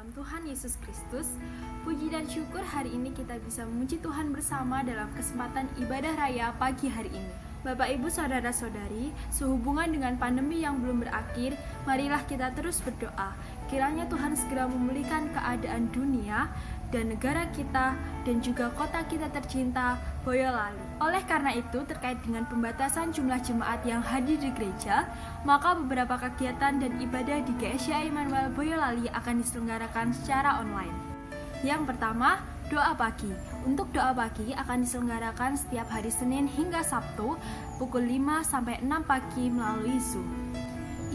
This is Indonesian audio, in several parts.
dalam Tuhan Yesus Kristus. Puji dan syukur hari ini kita bisa memuji Tuhan bersama dalam kesempatan ibadah raya pagi hari ini. Bapak, Ibu, Saudara-saudari, sehubungan dengan pandemi yang belum berakhir, marilah kita terus berdoa. Kiranya Tuhan segera memulihkan keadaan dunia dan negara kita dan juga kota kita tercinta, Boyolali. Oleh karena itu, terkait dengan pembatasan jumlah jemaat yang hadir di gereja, maka beberapa kegiatan dan ibadah di GSCI Immanuel Boyolali akan diselenggarakan secara online. Yang pertama, doa pagi. Untuk doa pagi akan diselenggarakan setiap hari Senin hingga Sabtu pukul 5 sampai 6 pagi melalui Zoom.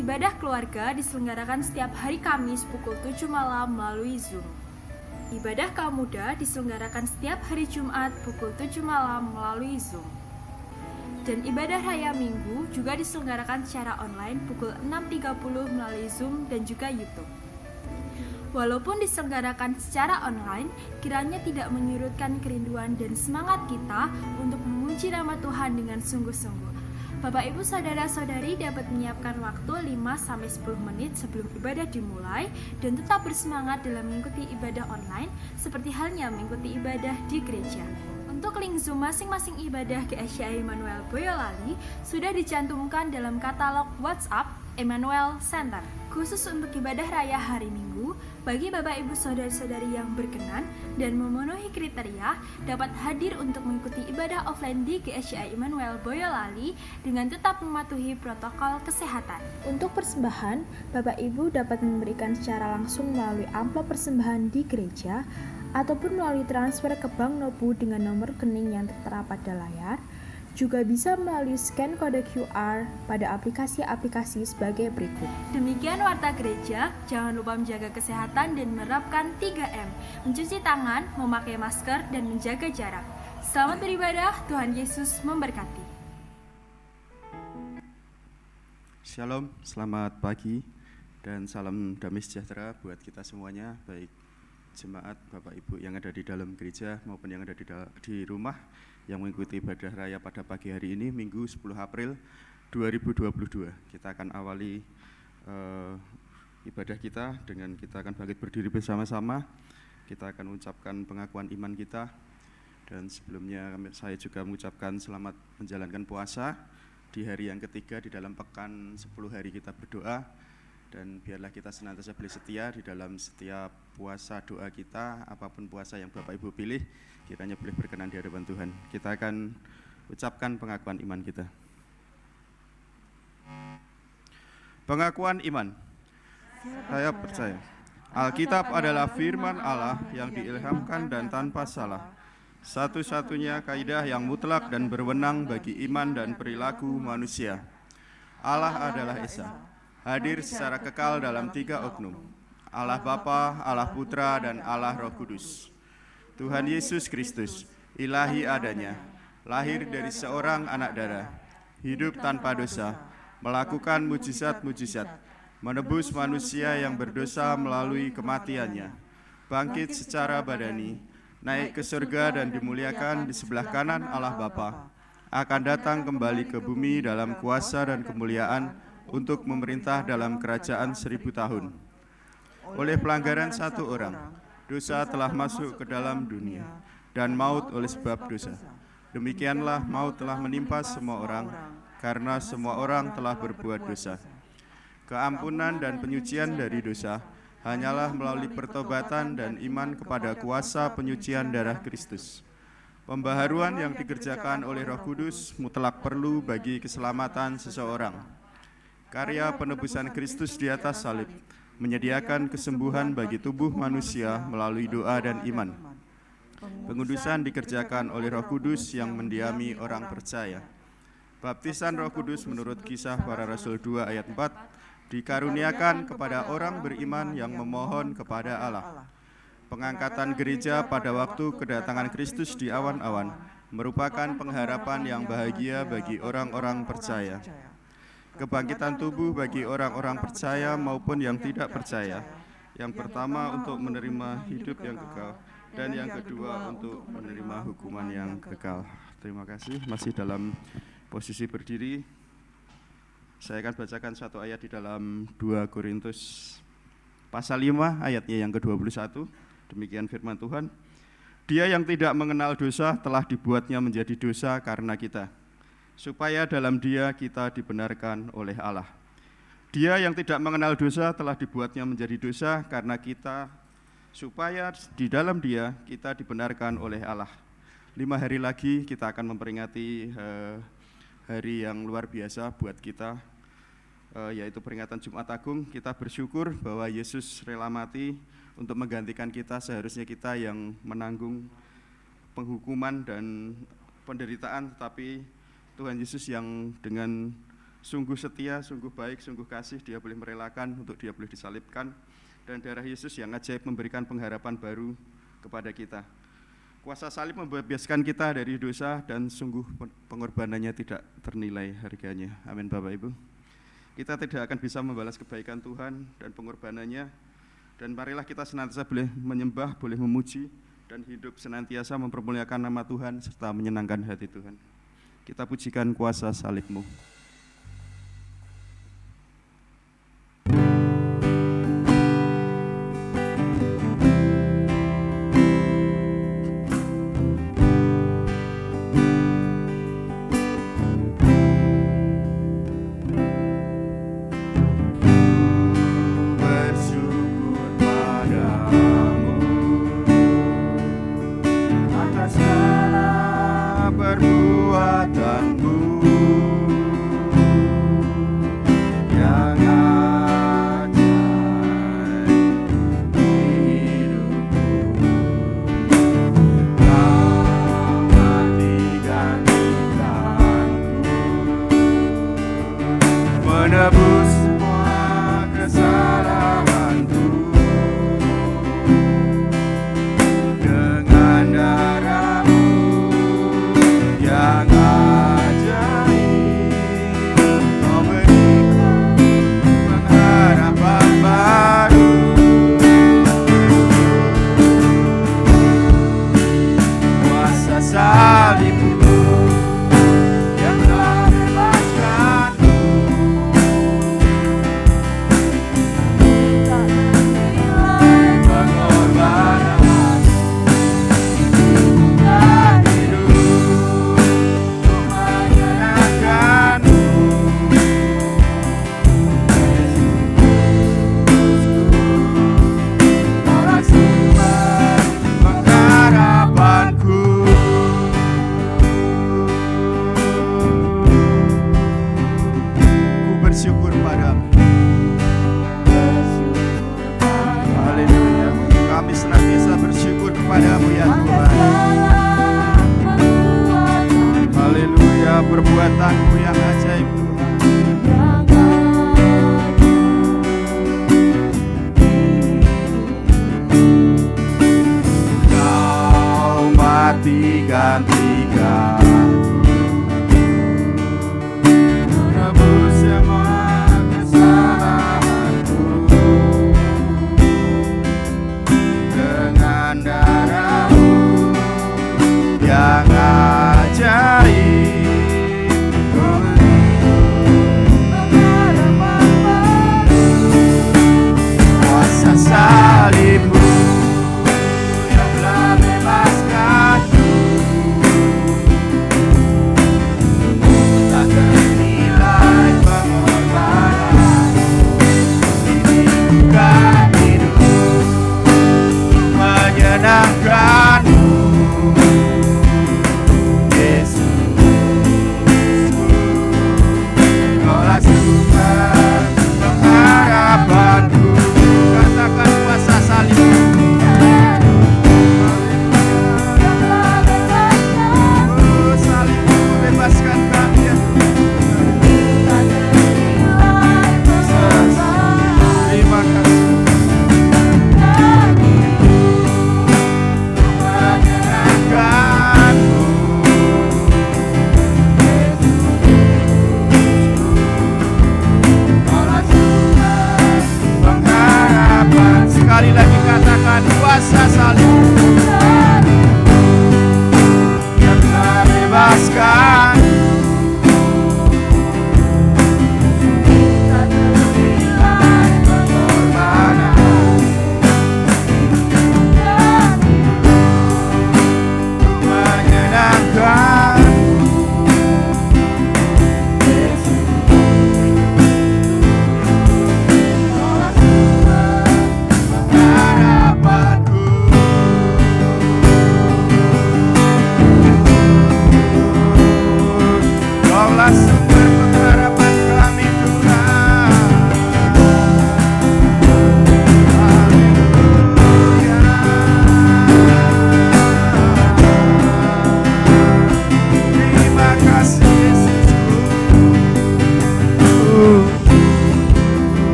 Ibadah keluarga diselenggarakan setiap hari Kamis pukul 7 malam melalui Zoom. Ibadah kaum muda diselenggarakan setiap hari Jumat pukul 7 malam melalui Zoom. Dan ibadah raya Minggu juga diselenggarakan secara online pukul 6.30 melalui Zoom dan juga YouTube. Walaupun diselenggarakan secara online, kiranya tidak menyurutkan kerinduan dan semangat kita untuk memuji nama Tuhan dengan sungguh-sungguh. Bapak, Ibu, Saudara-saudari dapat menyiapkan waktu 5-10 menit sebelum ibadah dimulai dan tetap bersemangat dalam mengikuti ibadah online seperti halnya mengikuti ibadah di gereja. Untuk link Zoom masing-masing ibadah GSCI Immanuel Boyolali sudah dicantumkan dalam katalog WhatsApp Immanuel Center. Khusus untuk ibadah raya hari Minggu, bagi Bapak, Ibu, Saudara-saudari yang berkenan dan memenuhi kriteria dapat hadir untuk mengikuti ibadah offline di GSCI Immanuel Boyolali dengan tetap mematuhi protokol kesehatan. Untuk persembahan, Bapak Ibu dapat memberikan secara langsung melalui amplop persembahan di gereja ataupun melalui transfer ke Bank Nobu dengan nomor rekening yang tertera pada layar. Juga bisa melalui scan kode QR pada aplikasi-aplikasi sebagai berikut. Demikian warta gereja, jangan lupa menjaga kesehatan dan menerapkan 3M, mencuci tangan, memakai masker, dan menjaga jarak. Selamat beribadah, Tuhan Yesus memberkati. Shalom, selamat pagi dan salam damai sejahtera buat kita semuanya, baik jemaat, Bapak Ibu yang ada di dalam gereja maupun yang ada di rumah yang mengikuti ibadah raya pada pagi hari ini, Minggu 10 April 2022. Kita akan awali ibadah kita dengan kita akan bangkit berdiri bersama-sama. Kita akan mengucapkan pengakuan iman kita, dan sebelumnya saya juga mengucapkan selamat menjalankan puasa di hari yang ketiga di dalam pekan 10 hari kita berdoa. Dan biarlah kita senantiasa boleh setia di dalam setiap puasa doa kita, apapun puasa yang Bapak Ibu pilih, kiranya boleh berkenan di hadapan Tuhan. Kita akan ucapkan pengakuan iman kita. Pengakuan iman. Saya percaya Alkitab adalah firman Allah yang diilhamkan dan tanpa salah, satu-satunya kaidah yang mutlak dan berwenang bagi iman dan perilaku manusia. Allah adalah Esa, hadir secara kekal dalam 3 oknum, Allah Bapa, Allah Putra, dan Allah Roh Kudus. Tuhan Yesus Kristus, ilahi adanya, lahir dari seorang anak darah, hidup tanpa dosa, melakukan mujizat-mujizat, menebus manusia yang berdosa melalui kematiannya, bangkit secara badani, naik ke surga dan dimuliakan di sebelah kanan Allah Bapa, akan datang kembali ke bumi dalam kuasa dan kemuliaan untuk memerintah dalam kerajaan 1000 tahun. Oleh pelanggaran satu orang, dosa telah masuk ke dalam dunia, dan maut oleh sebab dosa. Demikianlah maut telah menimpa semua orang, karena semua orang telah berbuat dosa. Keampunan dan penyucian dari dosa hanyalah melalui pertobatan dan iman kepada kuasa penyucian darah Kristus. Pembaharuan yang dikerjakan oleh Roh Kudus mutlak perlu bagi keselamatan seseorang. Karya penebusan Kristus di atas salib menyediakan kesembuhan bagi tubuh manusia melalui doa dan iman. Pengudusan dikerjakan oleh Roh Kudus yang mendiami orang percaya. Baptisan Roh Kudus menurut Kisah Para Rasul 2 ayat 4 dikaruniakan kepada orang beriman yang memohon kepada Allah. Pengangkatan gereja pada waktu kedatangan Kristus di awan-awan merupakan pengharapan yang bahagia bagi orang-orang percaya. Kebangkitan tubuh bagi orang-orang percaya maupun yang tidak percaya. Yang pertama untuk menerima hidup yang kekal, dan yang kedua untuk menerima hukuman yang kekal. Terima kasih. Masih dalam posisi berdiri, saya akan bacakan satu ayat di dalam 2 Korintus pasal 5 ayatnya yang ke-21. Demikian firman Tuhan. Dia yang tidak mengenal dosa telah dibuatnya menjadi dosa karena kita, supaya dalam Dia kita dibenarkan oleh Allah. Dia yang tidak mengenal dosa telah dibuatnya menjadi dosa karena kita, supaya di dalam Dia kita dibenarkan oleh Allah. 5 hari lagi kita akan memperingati hari yang luar biasa buat kita, yaitu peringatan Jumat Agung. Kita bersyukur bahwa Yesus rela mati untuk menggantikan kita. Seharusnya kita yang menanggung penghukuman dan penderitaan, tetapi Tuhan Yesus yang dengan sungguh setia, sungguh baik, sungguh kasih, Dia boleh merelakan untuk Dia boleh disalibkan, dan darah Yesus yang ajaib memberikan pengharapan baru kepada kita. Kuasa salib membebaskan kita dari dosa dan sungguh pengorbanannya tidak ternilai harganya. Amin Bapak Ibu. Kita tidak akan bisa membalas kebaikan Tuhan dan pengorbanannya, dan marilah kita senantiasa boleh menyembah, boleh memuji, dan hidup senantiasa mempermuliakan nama Tuhan serta menyenangkan hati Tuhan. Kita pujikan kuasa salib-Mu. Perbuatan-Mu yang ajaib Tuhan. Kau mati gantikan, menebus semua kesalahanku dengan darah-Mu yang ajaib.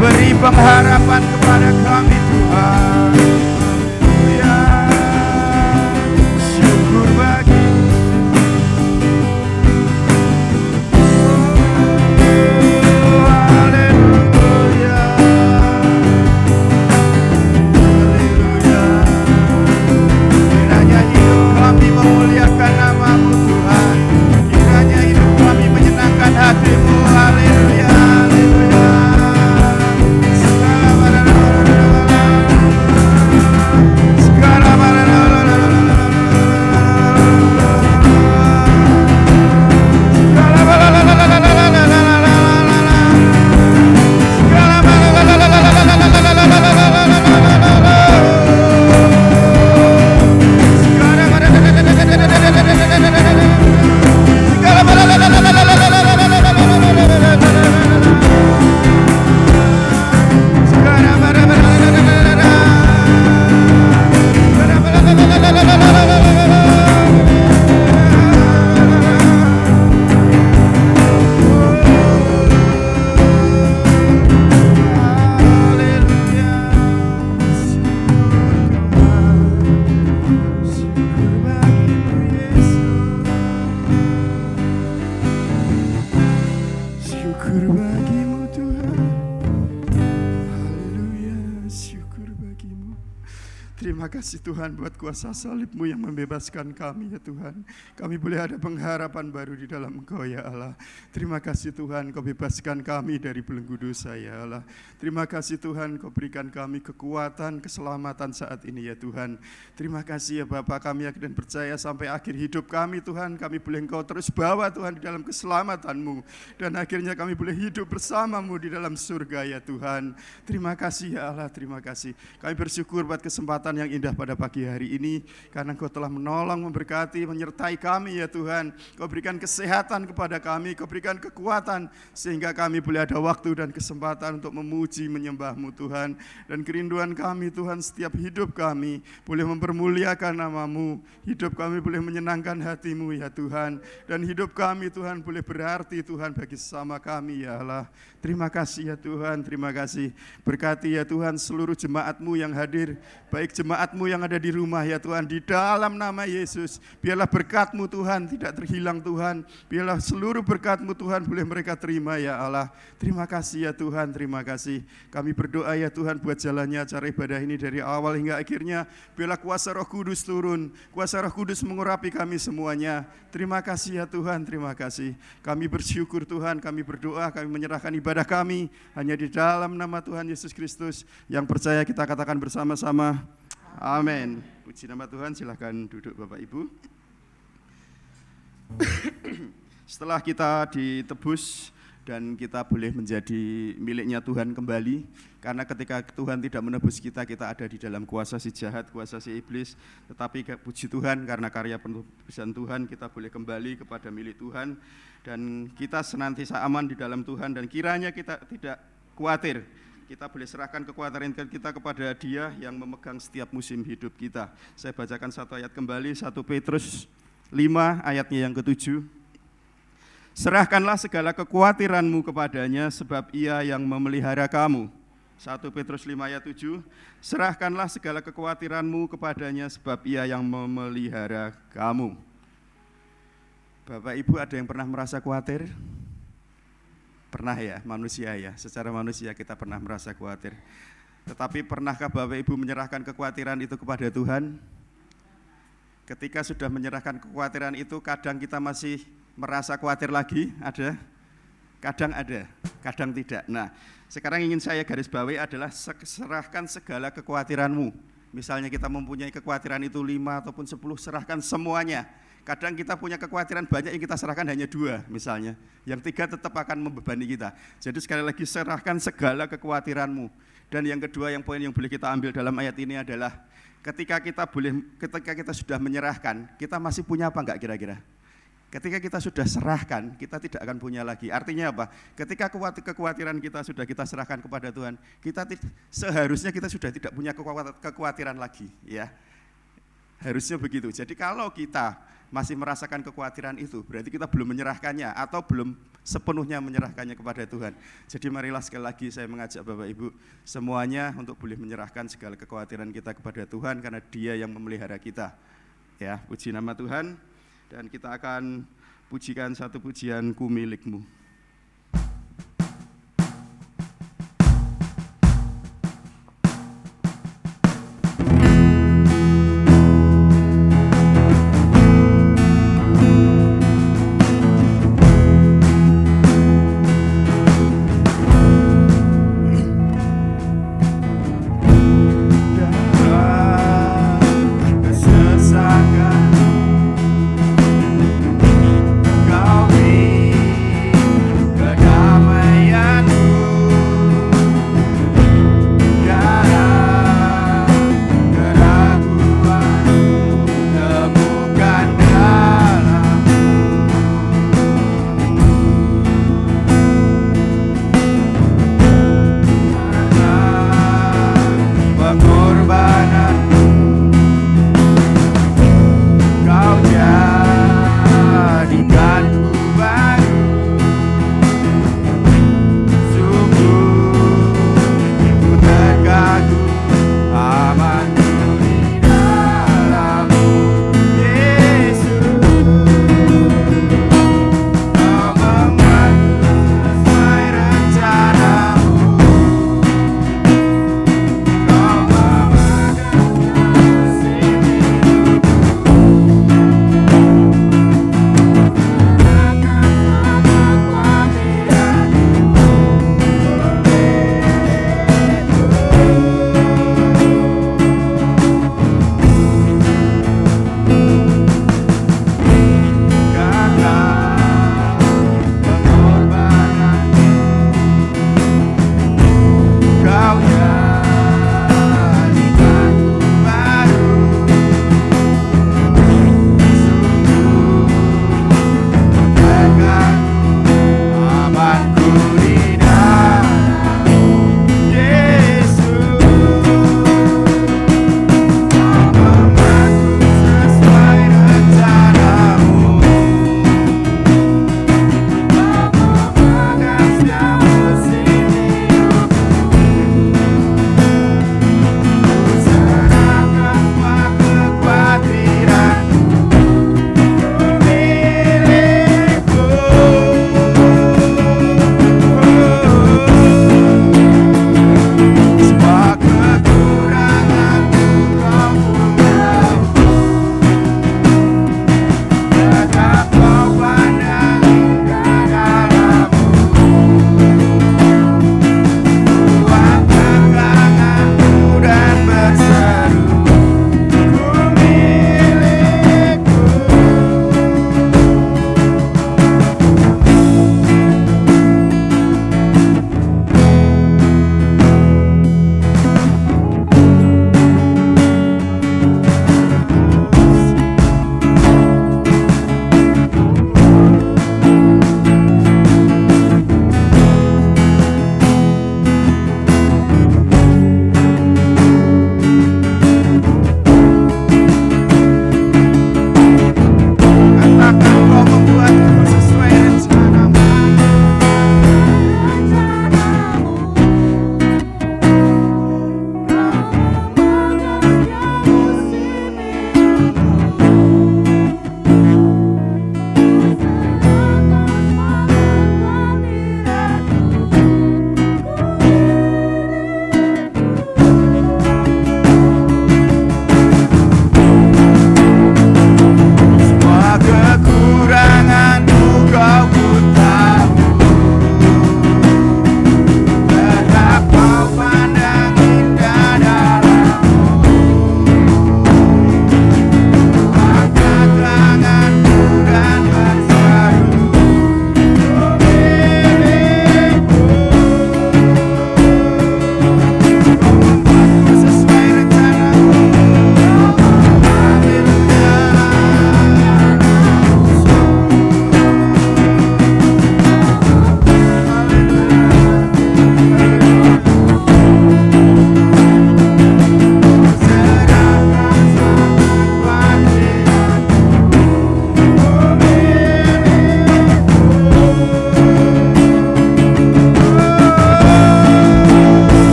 beri pengharapan kepada kami Tuhan. Haleluya. Syukur bagi haleluya. Haleluya. Kiranya hidup kami memuliakan nama-Mu Tuhan. Kiranya hidup kami menyenangkan hati-Mu. Haleluya. Haleluya. Segala Terima kasih Tuhan buat kuasa salib-Mu yang membebaskan kami ya Tuhan. Kami boleh ada pengharapan baru di dalam Engkau ya Allah. Terima kasih Tuhan Kau bebaskan kami dari belenggu dosa ya Allah. Terima kasih Tuhan Kau berikan kami kekuatan, keselamatan saat ini ya Tuhan. Terima kasih ya Bapa, kami yakin dan percaya sampai akhir hidup kami Tuhan. Kami boleh Engkau terus bawa Tuhan di dalam keselamatan-Mu. Dan akhirnya kami boleh hidup bersama-Mu di dalam surga ya Tuhan. Terima kasih ya Allah, terima kasih. Kami bersyukur buat kesempatan yang indah pada pagi hari ini, karena Kau telah menolong, memberkati, menyertai kami ya Tuhan. Kau berikan kesehatan kepada kami, Kau berikan kekuatan, sehingga kami boleh ada waktu dan kesempatan untuk memuji, menyembah-Mu Tuhan. Dan kerinduan kami Tuhan, setiap hidup kami boleh mempermuliakan nama-Mu, hidup kami boleh menyenangkan hati-Mu ya Tuhan. Dan hidup kami Tuhan boleh berarti Tuhan bagi sesama kami ya Allah. Terima kasih ya Tuhan, terima kasih. Berkati ya Tuhan seluruh jemaat-Mu yang hadir, baik jemaat-Mu yang ada di rumah ya Tuhan, di dalam nama Yesus. Biarlah berkat-Mu Tuhan tidak terhilang Tuhan. Biarlah seluruh berkat-Mu Tuhan boleh mereka terima ya Allah. Terima kasih ya Tuhan, terima kasih. Kami berdoa ya Tuhan buat jalannya acara ibadah ini dari awal hingga akhirnya. Biarlah kuasa Roh Kudus turun, kuasa Roh Kudus mengurapi kami semuanya. Terima kasih ya Tuhan, terima kasih. Kami bersyukur Tuhan, kami berdoa, kami menyerahkan ibadah kami hanya di dalam nama Tuhan Yesus Kristus. Yang percaya kita katakan bersama-sama, amin. Puji nama Tuhan, silahkan duduk Bapak Ibu. Setelah kita ditebus dan kita boleh menjadi miliknya Tuhan kembali, karena ketika Tuhan tidak menebus kita, kita ada di dalam kuasa si jahat, kuasa si iblis. Tetapi puji Tuhan, karena karya penebusan Tuhan, kita boleh kembali kepada milik Tuhan, dan kita senantiasa aman di dalam Tuhan, dan kiranya kita tidak khawatir. Kita boleh serahkan kekhawatiran kita kepada Dia yang memegang setiap musim hidup kita. Saya bacakan satu ayat kembali, 1 Petrus 5 ayatnya yang ke-7. Serahkanlah segala kekhawatiranmu kepadanya, sebab Ia yang memelihara kamu. 1 Petrus 5 ayat 7. Serahkanlah segala kekhawatiranmu kepadanya, sebab Ia yang memelihara kamu. Bapak Ibu, ada yang pernah merasa khawatir? Pernah ya, manusia ya, secara manusia kita pernah merasa khawatir. Tetapi pernahkah Bapak Ibu menyerahkan kekhawatiran itu kepada Tuhan? Ketika sudah menyerahkan kekhawatiran itu, kadang kita masih merasa khawatir lagi, ada? Kadang ada, kadang tidak. Nah, sekarang ingin saya garis bawahi adalah serahkan segala kekhawatiranmu. Misalnya kita mempunyai kekhawatiran itu 5 ataupun 10, serahkan semuanya. Kadang kita punya kekhawatiran banyak, yang kita serahkan hanya 2 misalnya. Yang 3 tetap akan membebani kita. Jadi sekali lagi serahkan segala kekhawatiranmu. Dan yang kedua, yang poin yang boleh kita ambil dalam ayat ini adalah ketika kita sudah menyerahkan, kita masih punya apa enggak kira-kira? Ketika kita sudah serahkan, kita tidak akan punya lagi. Artinya apa? Ketika kekhawatiran kita sudah kita serahkan kepada Tuhan, seharusnya kita sudah tidak punya kekhawatiran lagi, ya. Harusnya begitu. Jadi kalau kita masih merasakan kekhawatiran itu, berarti kita belum menyerahkannya atau belum sepenuhnya menyerahkannya kepada Tuhan. Jadi marilah sekali lagi saya mengajak Bapak Ibu semuanya untuk boleh menyerahkan segala kekhawatiran kita kepada Tuhan, karena Dia yang memelihara kita. Ya, puji nama Tuhan. Dan kita akan pujikan satu pujian Ku Milikmu. Kau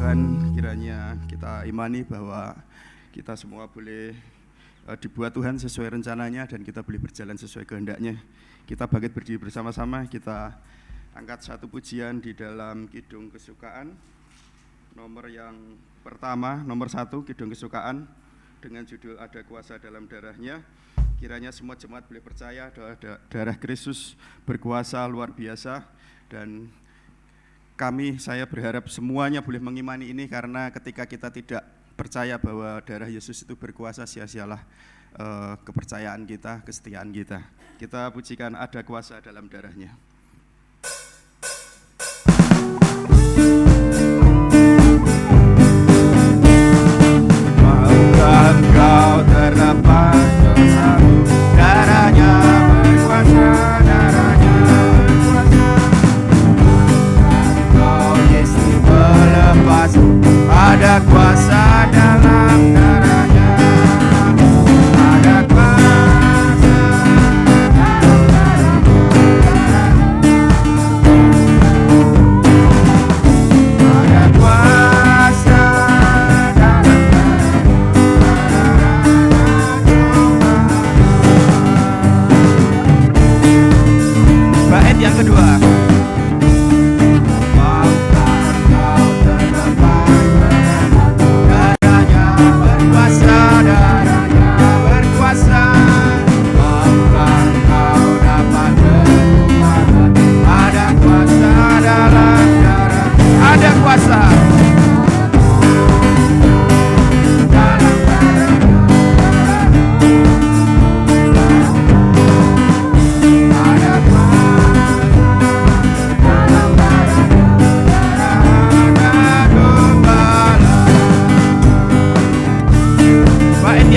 Tuhan, kiranya kita imani bahwa kita semua boleh dibuat Tuhan sesuai rencananya dan kita boleh berjalan sesuai kehendaknya. Kita bangkit berdiri bersama-sama, kita angkat satu pujian di dalam Kidung Kesukaan. Nomor yang pertama, nomor 1, Kidung Kesukaan dengan judul Ada Kuasa Dalam Darahnya. Kiranya semua jemaat boleh percaya bahwa darah Kristus berkuasa luar biasa, dan saya berharap semuanya boleh mengimani ini, karena ketika kita tidak percaya bahwa darah Yesus itu berkuasa, sia-sialah kepercayaan kita, kesetiaan kita. Kita pujikan Ada Kuasa Dalam Darahnya. Maukah engkau terlepas dosamu, darahnya berkuasa, darahnya berkuasa. Engkau Yesus melepasmu, ada kuasa dalam darahnya, ada kuasa dalam darahnya, ada kuasa dalam darahnya. Bait yang kedua.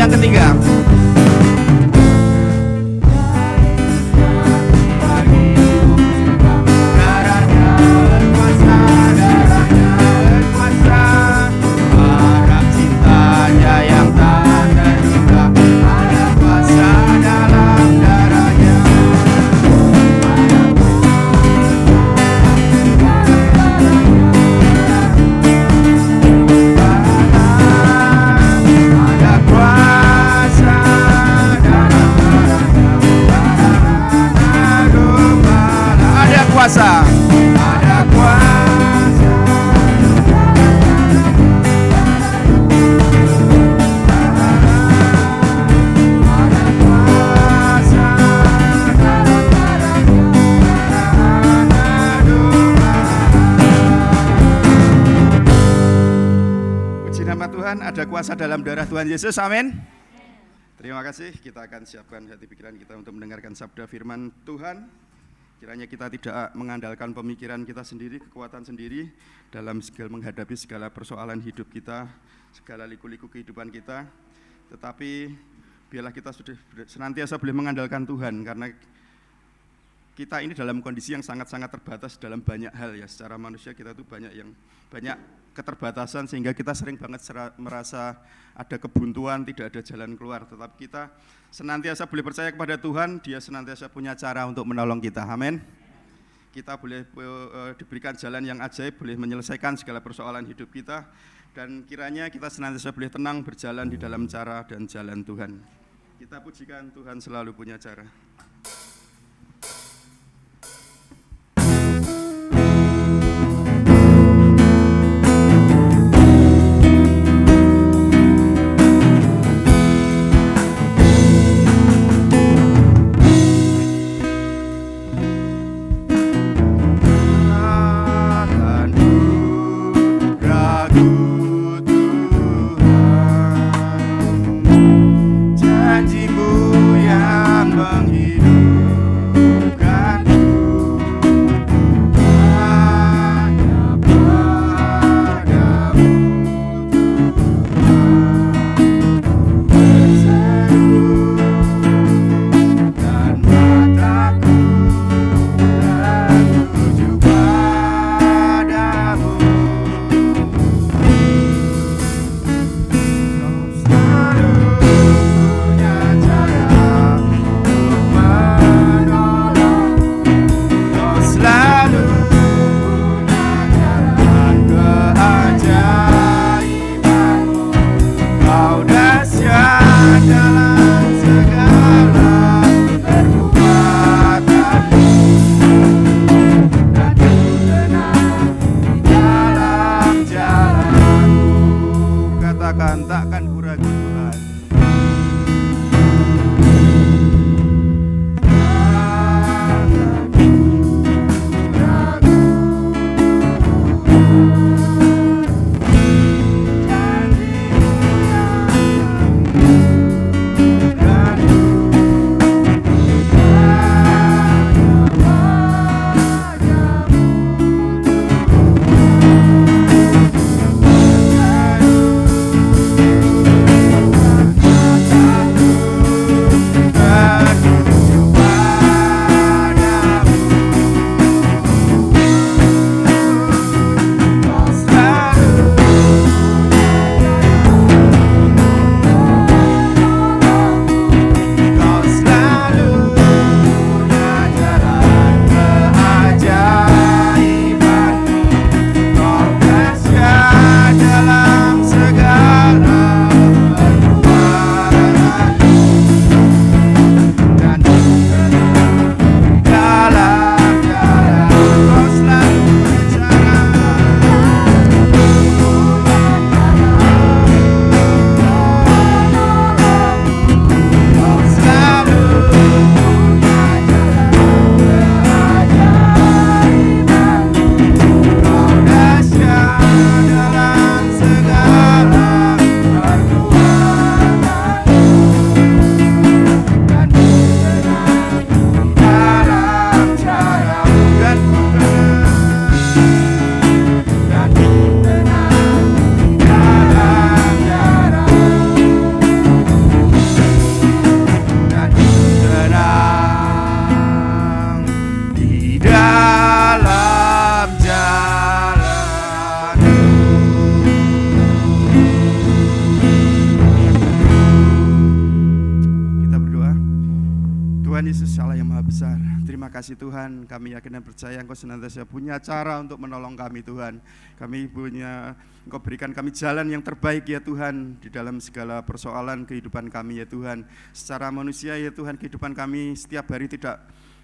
Yang ketiga. Darahnya berkuasa, darahnya berkuasa. Harap cintanya yang tak terduga, ada kuasa dalam darahnya. Ada kuasa dalam darahnya. Ada kuasa, ada kuasa. Ada kuasa dalam darahnya. Puji nama Tuhan, ada kuasa dalam darah Tuhan Yesus, amin. Terima kasih, kita akan siapkan hati pikiran kita untuk mendengarkan sabda firman Tuhan. Kiranya kita tidak mengandalkan pemikiran kita sendiri, kekuatan sendiri dalam menghadapi segala persoalan hidup kita, segala liku-liku kehidupan kita, tetapi biarlah kita sudah senantiasa boleh mengandalkan Tuhan, karena kita ini dalam kondisi yang sangat-sangat terbatas dalam banyak hal ya. Secara manusia kita tuh banyak keterbatasan, sehingga kita sering banget merasa ada kebuntuan, tidak ada jalan keluar. Tetapi kita senantiasa boleh percaya kepada Tuhan, Dia senantiasa punya cara untuk menolong kita, amin. Kita boleh diberikan jalan yang ajaib, boleh menyelesaikan segala persoalan hidup kita, dan kiranya kita senantiasa boleh tenang berjalan di dalam cara dan jalan Tuhan. Kita pujikan Tuhan selalu punya cara. Janjimu yang menghidupkan Jangan ku ragu Tuhan. Kasih Tuhan, kami yakin dan percaya Engkau senantiasa punya cara untuk menolong kami Tuhan. Kami punya, Engkau berikan kami jalan yang terbaik ya Tuhan, di dalam segala persoalan kehidupan kami ya Tuhan. Secara manusia ya Tuhan, kehidupan kami setiap hari tidak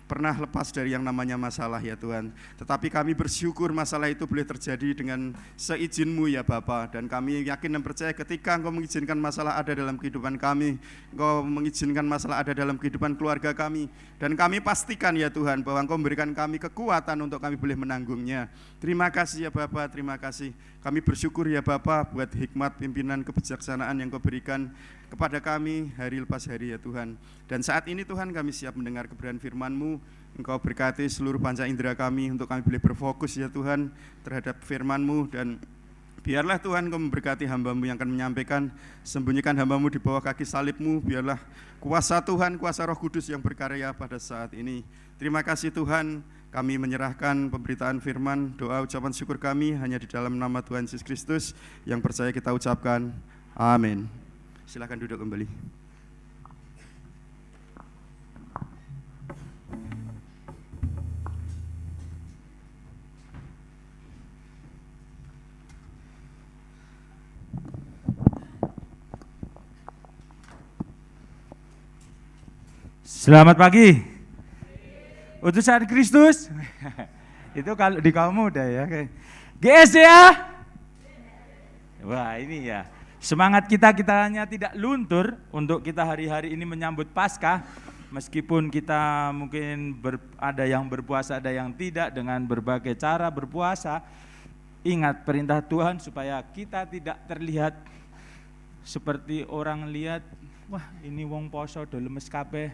pernah lepas dari yang namanya masalah ya Tuhan. Tetapi kami bersyukur masalah itu boleh terjadi dengan seizin-Mu ya Bapa. Dan kami yakin dan percaya ketika Engkau mengizinkan masalah ada dalam kehidupan kami, Engkau mengizinkan masalah ada dalam kehidupan keluarga kami, dan kami pastikan ya Tuhan bahwa Engkau memberikan kami kekuatan untuk kami boleh menanggungnya. Terima kasih ya Bapa, terima kasih. Kami bersyukur ya Bapa buat hikmat, pimpinan, kebijaksanaan yang Kau berikan kepada kami hari lepas hari ya Tuhan. Dan saat ini Tuhan kami siap mendengar kebenaran firman-Mu. Engkau berkati seluruh panca indera kami untuk kami boleh berfokus ya Tuhan terhadap firman-Mu. Dan biarlah Tuhan Engkau memberkati hamba-Mu yang akan menyampaikan. Sembunyikan hamba-Mu di bawah kaki salib-Mu. Biarlah kuasa Tuhan, kuasa Roh Kudus yang berkarya pada saat ini. Terima kasih Tuhan, kami menyerahkan pemberitaan firman, doa ucapan syukur kami hanya di dalam nama Tuhan Yesus Kristus yang percaya kita ucapkan. Amin. Silakan duduk kembali. Selamat pagi. Utusan Kristus. Itu kalau di kaum muda ya. GS ya. Wah, ini ya. Semangat kita hanya tidak luntur untuk kita hari-hari ini menyambut Paskah. Meskipun kita mungkin ada yang berpuasa, ada yang tidak, dengan berbagai cara berpuasa. Ingat perintah Tuhan supaya kita tidak terlihat seperti orang lihat, wah ini wong poso do lemes kabeh.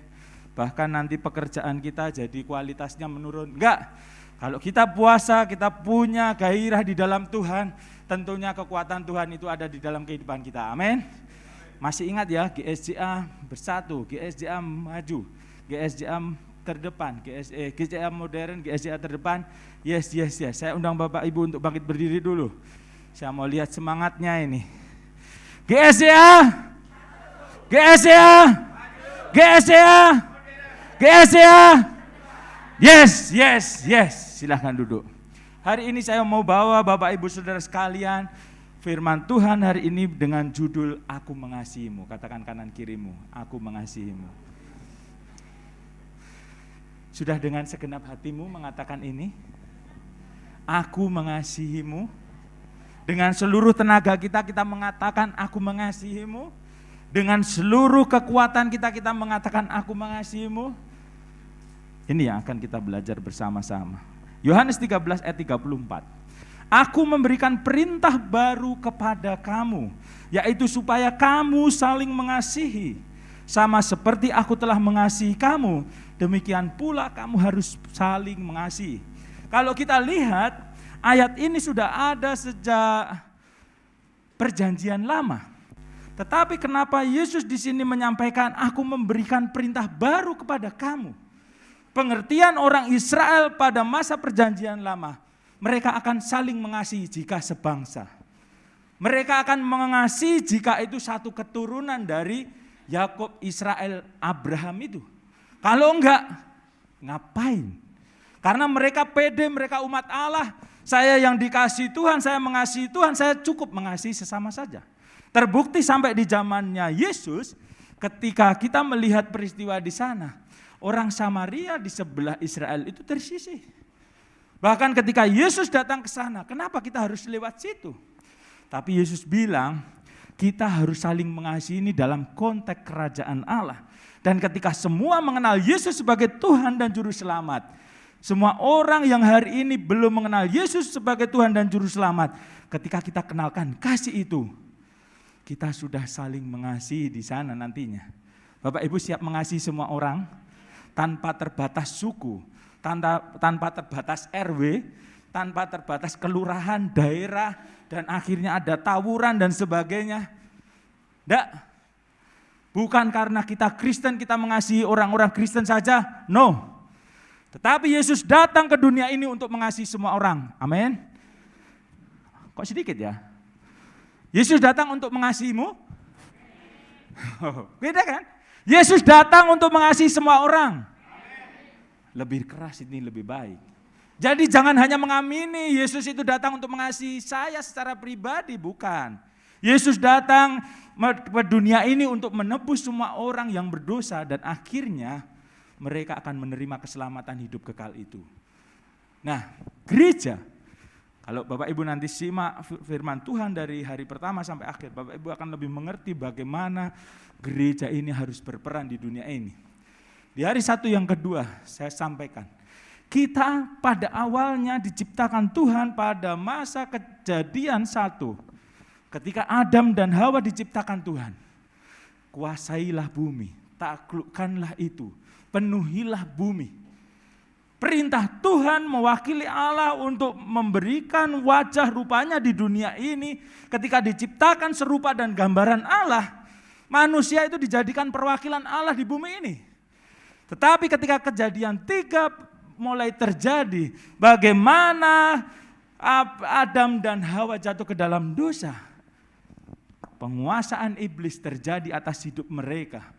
Bahkan nanti pekerjaan kita jadi kualitasnya menurun. Enggak. Kalau kita puasa, kita punya gairah di dalam Tuhan, tentunya kekuatan Tuhan itu ada di dalam kehidupan kita. Amin. Masih ingat ya, GSJA bersatu, GSJA maju, GSJA terdepan, GSJA modern, GSJA terdepan. Yes. Saya undang Bapak Ibu untuk bangkit berdiri dulu. Saya mau lihat semangatnya ini. GSJA, GSJA, GSJA, GSJA. Yes. Silahkan duduk. Hari ini saya mau bawa Bapak Ibu Saudara sekalian firman Tuhan hari ini dengan judul Aku Mengasihimu. Katakan kanan kirimu, Aku Mengasihimu. Sudah dengan segenap hatimu mengatakan ini? Aku mengasihimu, Dengan seluruh tenaga kita, kita mengatakan aku mengasihimu. Dengan seluruh kekuatan kita, kita mengatakan aku mengasihimu. Ini yang akan kita belajar bersama-sama. Yohanes 13 ayat 34. Aku memberikan perintah baru kepada kamu, yaitu supaya kamu saling mengasihi. Sama seperti aku telah mengasihi kamu, demikian pula kamu harus saling mengasihi. Kalau kita lihat, ayat ini sudah ada sejak perjanjian lama. Tetapi kenapa Yesus di sini menyampaikan aku memberikan perintah baru kepada kamu? Pengertian orang Israel pada masa perjanjian lama, mereka akan saling mengasihi jika sebangsa. Mereka akan mengasihi jika itu satu keturunan dari Yakub, Israel, Abraham itu. Kalau enggak, ngapain? Karena mereka pede, mereka umat Allah. Saya yang dikasihi Tuhan, saya mengasihi Tuhan, saya cukup mengasihi sesama saja. Terbukti sampai di zamannya Yesus, ketika kita melihat peristiwa di sana, orang Samaria di sebelah Israel itu tersisih. Bahkan ketika Yesus datang ke sana, kenapa kita harus lewat situ? Tapi Yesus bilang, kita harus saling mengasihi ini dalam konteks kerajaan Allah. Dan ketika semua mengenal Yesus sebagai Tuhan dan Juru Selamat, semua orang yang hari ini belum mengenal Yesus sebagai Tuhan dan Juru Selamat, ketika kita kenalkan kasih itu, kita sudah saling mengasihi di sana nantinya. Bapak Ibu siap mengasihi semua orang tanpa terbatas suku, tanpa terbatas RW, tanpa terbatas kelurahan, daerah, dan akhirnya ada tawuran dan sebagainya. Tidak. Bukan karena kita Kristen kita mengasihi orang-orang Kristen saja, no. Tetapi Yesus datang ke dunia ini untuk mengasihi semua orang. Amin. Kok sedikit ya? Yesus datang untuk mengasihimu? Beda kan? Yesus datang untuk mengasihi semua orang. Lebih keras ini lebih baik. Jadi jangan hanya mengamini Yesus itu datang untuk mengasihi saya secara pribadi, bukan. Yesus datang ke dunia ini untuk menebus semua orang yang berdosa dan akhirnya mereka akan menerima keselamatan hidup kekal itu. Nah, gereja, kalau Bapak Ibu nanti simak firman Tuhan dari hari pertama sampai akhir, Bapak Ibu akan lebih mengerti bagaimana gereja ini harus berperan di dunia ini. Di hari satu yang kedua saya sampaikan, kita pada awalnya diciptakan Tuhan pada masa Kejadian 1. Ketika Adam dan Hawa diciptakan Tuhan, kuasailah bumi, taklukkanlah itu, penuhilah bumi. Perintah Tuhan mewakili Allah untuk memberikan wajah rupanya di dunia ini. Ketika diciptakan serupa dan gambaran Allah, manusia itu dijadikan perwakilan Allah di bumi ini. Tetapi ketika Kejadian 3 mulai terjadi, bagaimana Adam dan Hawa jatuh ke dalam dosa, penguasaan iblis terjadi atas hidup mereka.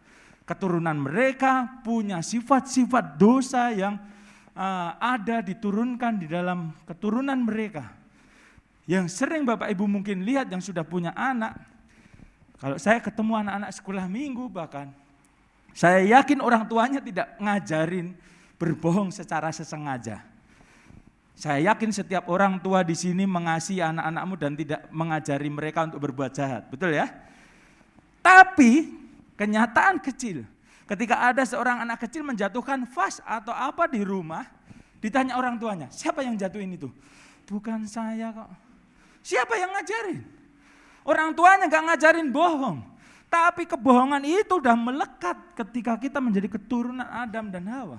Keturunan mereka punya sifat-sifat dosa yang ada diturunkan di dalam keturunan mereka. Yang sering Bapak Ibu mungkin lihat yang sudah punya anak. Kalau saya ketemu anak-anak sekolah minggu bahkan, saya yakin orang tuanya tidak ngajarin berbohong secara sesengaja. Saya yakin setiap orang tua di sini mengasihi anak-anakmu dan tidak mengajari mereka untuk berbuat jahat. Betul ya? Tapi kenyataan kecil, ketika ada seorang anak kecil menjatuhkan vas atau apa di rumah, ditanya orang tuanya, siapa yang jatuhin itu? Bukan saya kok. Siapa yang ngajarin? Orang tuanya gak ngajarin bohong. Tapi kebohongan itu udah melekat ketika kita menjadi keturunan Adam dan Hawa.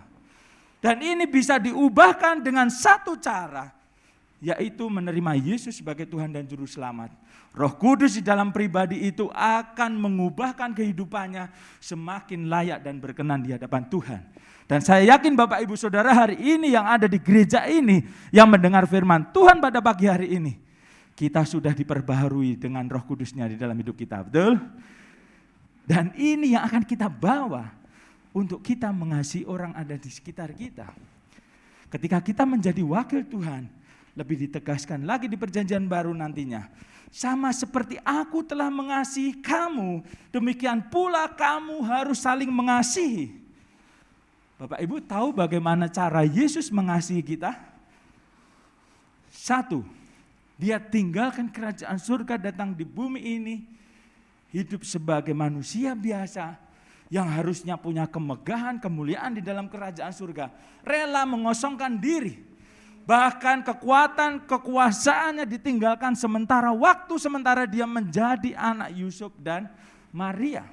Dan ini bisa diubahkan dengan satu cara, yaitu menerima Yesus sebagai Tuhan dan Juru Selamat. Roh Kudus di dalam pribadi itu akan mengubahkan kehidupannya semakin layak dan berkenan di hadapan Tuhan. Dan saya yakin Bapak Ibu Saudara hari ini yang ada di gereja ini, yang mendengar firman Tuhan pada pagi hari ini, kita sudah diperbaharui dengan Roh Kudusnya di dalam hidup kita, betul? Dan ini yang akan kita bawa untuk kita mengasihi orang ada di sekitar kita. Ketika kita menjadi wakil Tuhan, lebih ditegaskan lagi di perjanjian baru nantinya. Sama seperti aku telah mengasihi kamu, demikian pula kamu harus saling mengasihi. Bapak Ibu tahu bagaimana cara Yesus mengasihi kita? 1, Dia tinggalkan kerajaan surga, datang di bumi ini, hidup sebagai manusia biasa yang harusnya punya kemegahan, kemuliaan di dalam kerajaan surga. Rela mengosongkan diri. Bahkan kekuatan, kekuasaannya ditinggalkan sementara waktu, sementara dia menjadi anak Yusuf dan Maria.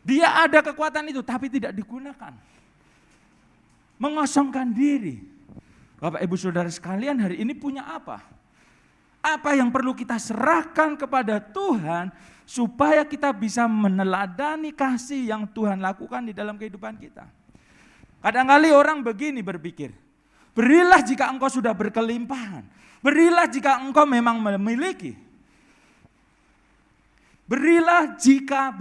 Dia ada kekuatan itu tapi tidak digunakan. Mengosongkan diri. Bapak Ibu Saudara sekalian, hari ini punya apa? Apa yang perlu kita serahkan kepada Tuhan supaya kita bisa meneladani kasih yang Tuhan lakukan di dalam kehidupan kita. Kadang-kali orang begini berpikir, berilah jika engkau sudah berkelimpahan, berilah jika engkau memang memiliki. Berilah jika,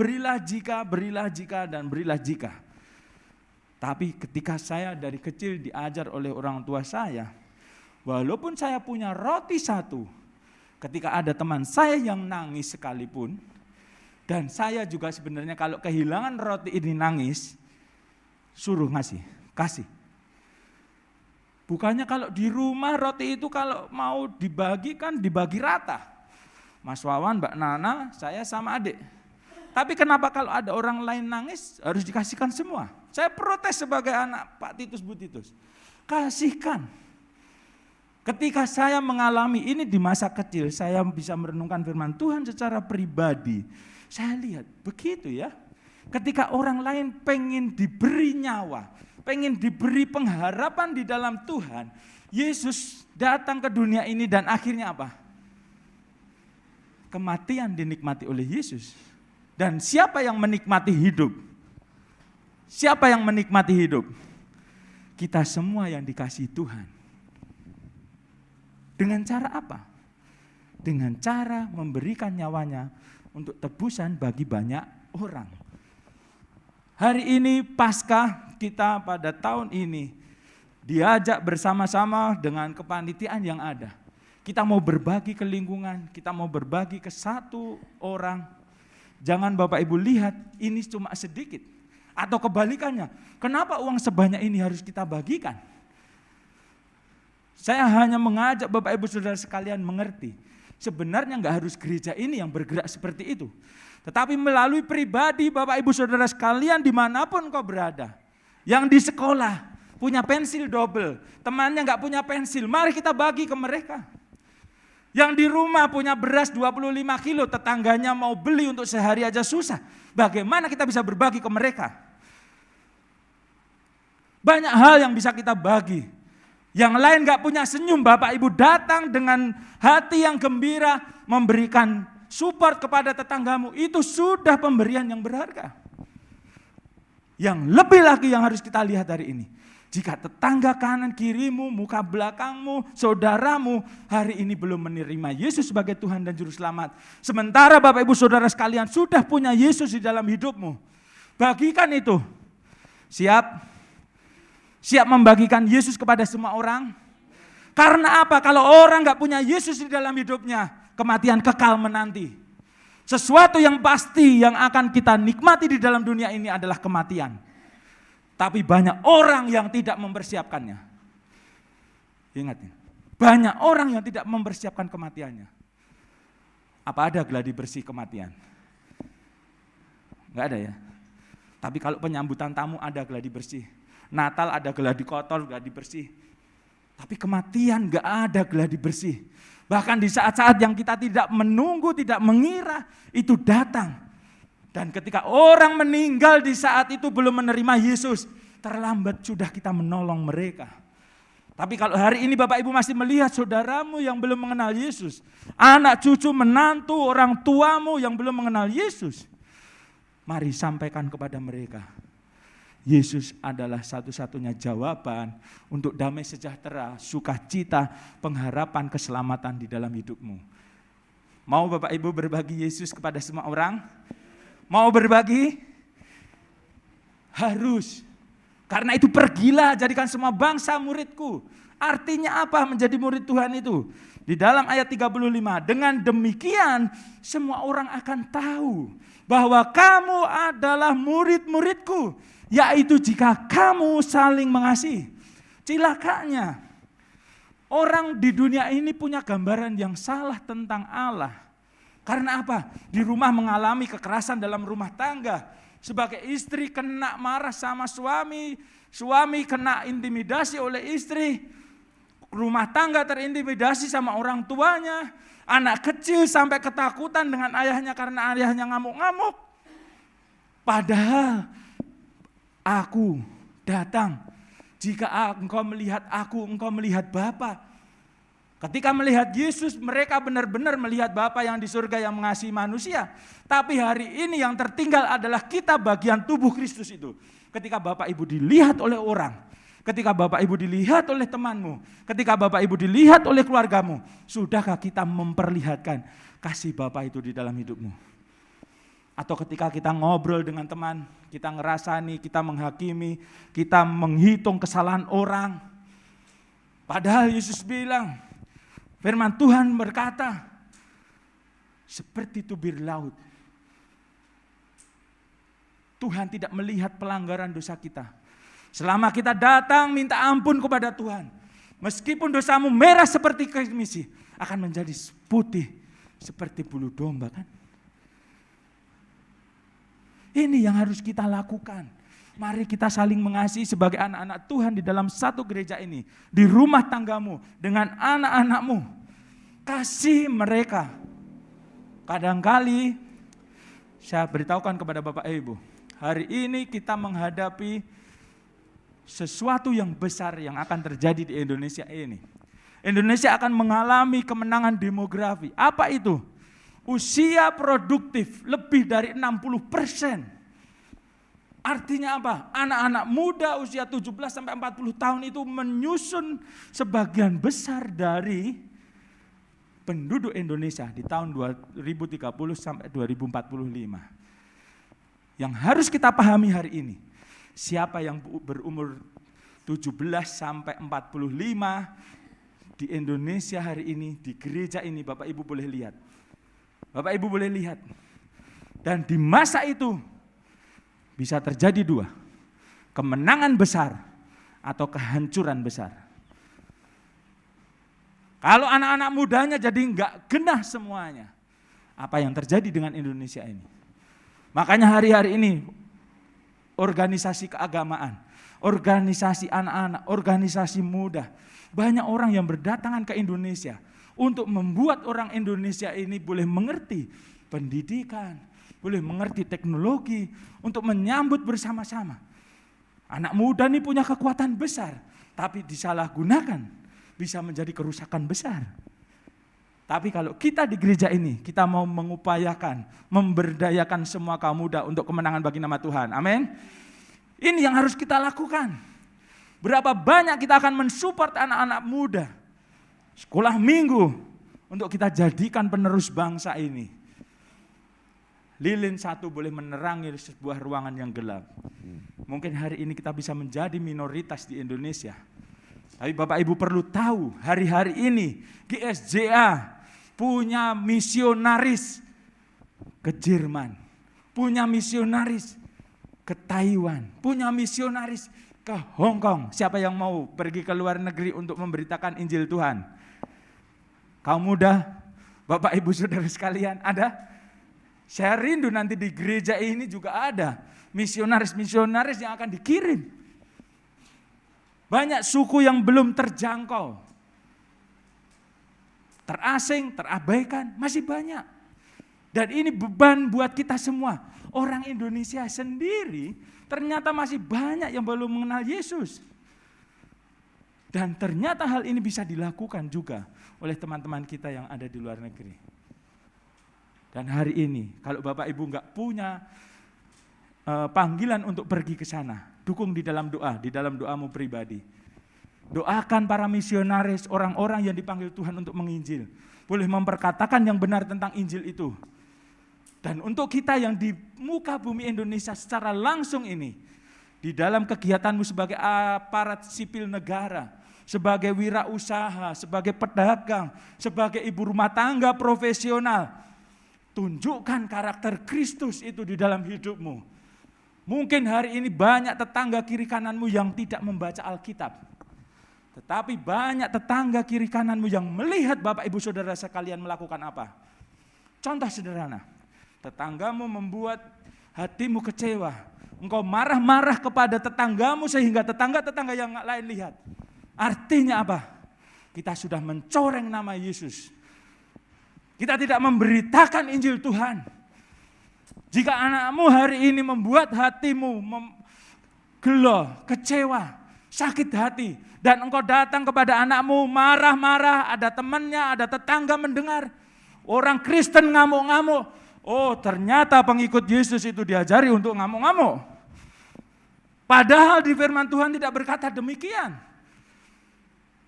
dan berilah jika. Tapi ketika saya dari kecil diajar oleh orang tua saya, walaupun saya punya roti satu, ketika ada teman saya yang nangis sekalipun, dan saya juga sebenarnya kalau kehilangan roti ini nangis, suruh kasih. Bukannya kalau di rumah roti itu kalau mau dibagi kan dibagi rata. Mas Wawan, Mbak Nana, saya sama adik. Tapi kenapa kalau ada orang lain nangis harus dikasihkan semua? Saya protes sebagai anak Pak Titus Bu Titus. Kasihkan. Ketika saya mengalami ini di masa kecil, saya bisa merenungkan firman Tuhan secara pribadi. Saya lihat begitu ya. Ketika orang lain pengen diberi nyawa, pengen diberi pengharapan di dalam Tuhan, Yesus datang ke dunia ini dan akhirnya apa? Kematian dinikmati oleh Yesus. Dan siapa yang menikmati hidup? Siapa yang menikmati hidup? Kita semua yang dikasihi Tuhan. Dengan cara apa? Dengan cara memberikan nyawanya untuk tebusan bagi banyak orang. Hari ini Paskah kita pada tahun ini diajak bersama-sama dengan kepanitiaan yang ada. Kita mau berbagi ke lingkungan, kita mau berbagi ke satu orang. Jangan Bapak Ibu lihat ini cuma sedikit. Atau kebalikannya, kenapa uang sebanyak ini harus kita bagikan? Saya hanya mengajak Bapak Ibu Saudara sekalian mengerti. Sebenarnya enggak harus gereja ini yang bergerak seperti itu. Tetapi melalui pribadi Bapak Ibu Saudara sekalian dimanapun kau berada. Yang di sekolah punya pensil double, temannya enggak punya pensil, mari kita bagi ke mereka. Yang di rumah punya beras 25 kilo, tetangganya mau beli untuk sehari aja susah. Bagaimana kita bisa berbagi ke mereka? Banyak hal yang bisa kita bagi. Yang lain gak punya senyum, Bapak Ibu datang dengan hati yang gembira, memberikan support kepada tetanggamu. Itu sudah pemberian yang berharga. Yang lebih lagi yang harus kita lihat hari ini. Jika tetangga kanan kirimu, muka belakangmu, saudaramu hari ini belum menerima Yesus sebagai Tuhan dan Juru Selamat. Sementara Bapak Ibu Saudara sekalian sudah punya Yesus di dalam hidupmu. Bagikan itu. Siap? Siap membagikan Yesus kepada semua orang? Karena apa? Kalau orang gak punya Yesus di dalam hidupnya, kematian kekal menanti. Sesuatu yang pasti yang akan kita nikmati di dalam dunia ini adalah kematian. Tapi banyak orang yang tidak mempersiapkannya. Ingat ini, banyak orang yang tidak mempersiapkan kematiannya. Apa ada gladi bersih kematian? Enggak ada ya. Tapi kalau penyambutan tamu ada gladi bersih. Natal ada gladi kotor, gladi bersih. Tapi kematian enggak ada gladi bersih. Bahkan di saat-saat yang kita tidak menunggu, tidak mengira, itu datang. Dan ketika orang meninggal di saat itu belum menerima Yesus, terlambat sudah kita menolong mereka. Tapi kalau hari ini Bapak Ibu masih melihat saudaramu yang belum mengenal Yesus, anak cucu menantu orang tuamu yang belum mengenal Yesus, mari sampaikan kepada mereka. Yesus adalah satu-satunya jawaban untuk damai sejahtera, sukacita, pengharapan, keselamatan di dalam hidupmu. Mau Bapak Ibu berbagi Yesus kepada semua orang? Mau berbagi? Harus. Karena itu pergilah, jadikan semua bangsa muridku. Artinya apa menjadi murid Tuhan itu? Di dalam ayat 35, dengan demikian semua orang akan tahu bahwa kamu adalah murid-muridku, yaitu jika kamu saling mengasihi. Cilakanya, Orang di dunia ini punya gambaran yang salah tentang Allah. Karena apa? Di rumah mengalami kekerasan dalam rumah tangga. Sebagai istri kena marah sama suami, suami kena intimidasi oleh istri, rumah tangga terintimidasi sama orang tuanya, anak kecil sampai ketakutan dengan ayahnya karena ayahnya ngamuk-ngamuk. Padahal aku datang, jika engkau melihat aku, engkau melihat Bapa. Ketika melihat Yesus, mereka benar-benar melihat Bapa yang di surga yang mengasihi manusia. Tapi hari ini yang tertinggal adalah kita bagian tubuh Kristus itu. Ketika Bapak Ibu dilihat oleh orang, ketika Bapak Ibu dilihat oleh temanmu, ketika Bapak Ibu dilihat oleh keluargamu, sudahkah kita memperlihatkan kasih Bapak itu di dalam hidupmu? Atau ketika kita ngobrol dengan teman, kita ngerasani, kita menghakimi, kita menghitung kesalahan orang. Padahal Yesus bilang, firman Tuhan berkata, seperti tubir laut. Tuhan tidak melihat pelanggaran dosa kita. Selama kita datang minta ampun kepada Tuhan, meskipun dosamu merah seperti kemisi, akan menjadi putih seperti bulu domba, kan? Ini yang harus kita lakukan. Mari kita saling mengasihi sebagai anak-anak Tuhan di dalam satu gereja ini. Di rumah tanggamu, dengan anak-anakmu. Kasih mereka. Kadangkali saya beritahukan kepada Bapak Ibu, hari ini kita menghadapi sesuatu yang besar yang akan terjadi di Indonesia ini. Indonesia akan mengalami kemenangan demografi. Apa itu? Usia produktif lebih dari 60%. Artinya apa? Anak-anak muda usia 17 sampai 40 tahun itu menyusun sebagian besar dari penduduk Indonesia di tahun 2030 sampai 2045. Yang harus kita pahami hari ini, siapa yang berumur 17 sampai 45 di Indonesia hari ini, di gereja ini, Bapak Ibu boleh lihat. Bapak Ibu boleh lihat. Dan di masa itu bisa terjadi dua. Kemenangan besar atau kehancuran besar. Kalau anak-anak mudanya jadi enggak genah semuanya. Apa yang terjadi dengan Indonesia ini? Makanya hari-hari ini organisasi keagamaan, organisasi anak-anak, organisasi muda, banyak orang yang berdatangan ke Indonesia untuk membuat orang Indonesia ini boleh mengerti pendidikan, boleh mengerti teknologi, untuk menyambut bersama-sama. Anak muda ini punya kekuatan besar, tapi disalahgunakan bisa menjadi kerusakan besar. Tapi kalau kita di gereja ini, kita mau mengupayakan, memberdayakan semua kaum muda untuk kemenangan bagi nama Tuhan. Amin. Ini yang harus kita lakukan. Berapa banyak kita akan mensupport anak-anak muda. Sekolah minggu untuk kita jadikan penerus bangsa ini. Lilin satu boleh menerangi sebuah ruangan yang gelap. Mungkin hari ini kita bisa menjadi minoritas di Indonesia. Tapi Bapak Ibu perlu tahu, hari-hari ini GSJA punya misionaris ke Jerman, punya misionaris ke Taiwan, punya misionaris ke Hong Kong. Siapa yang mau pergi ke luar negeri untuk memberitakan Injil Tuhan? Kaum muda, Bapak Ibu Saudara sekalian, ada? Saya rindu nanti di gereja ini juga ada misionaris-misionaris yang akan dikirim. Banyak suku yang belum terjangkau, terasing, terabaikan, masih banyak. Dan ini beban buat kita semua. Orang Indonesia sendiri ternyata masih banyak yang belum mengenal Yesus. Dan ternyata hal ini bisa dilakukan juga oleh teman-teman kita yang ada di luar negeri. Dan hari ini, kalau Bapak Ibu enggak punya panggilan untuk pergi ke sana, dukung di dalam doa, di dalam doamu pribadi. Doakan para misionaris, orang-orang yang dipanggil Tuhan untuk menginjil. Boleh memperkatakan yang benar tentang Injil itu. Dan untuk kita yang di muka bumi Indonesia secara langsung ini, di dalam kegiatanmu sebagai aparat sipil negara, sebagai wirausaha, sebagai pedagang, sebagai ibu rumah tangga profesional, tunjukkan karakter Kristus itu di dalam hidupmu. Mungkin hari ini banyak tetangga kiri kananmu yang tidak membaca Alkitab. Tetapi banyak tetangga kiri kananmu yang melihat Bapak Ibu Saudara sekalian melakukan apa? Contoh sederhana, tetanggamu membuat hatimu kecewa. Engkau marah-marah kepada tetanggamu sehingga tetangga-tetangga yang lain lihat. Artinya apa? Kita sudah mencoreng nama Yesus. Kita tidak memberitakan Injil Tuhan. Jika anakmu hari ini membuat hatimu gelo, kecewa, sakit hati, dan engkau datang kepada anakmu marah-marah, ada temannya, ada tetangga mendengar, orang Kristen ngamuk-ngamuk, oh ternyata pengikut Yesus itu diajari untuk ngamuk-ngamuk. Padahal di firman Tuhan tidak berkata demikian.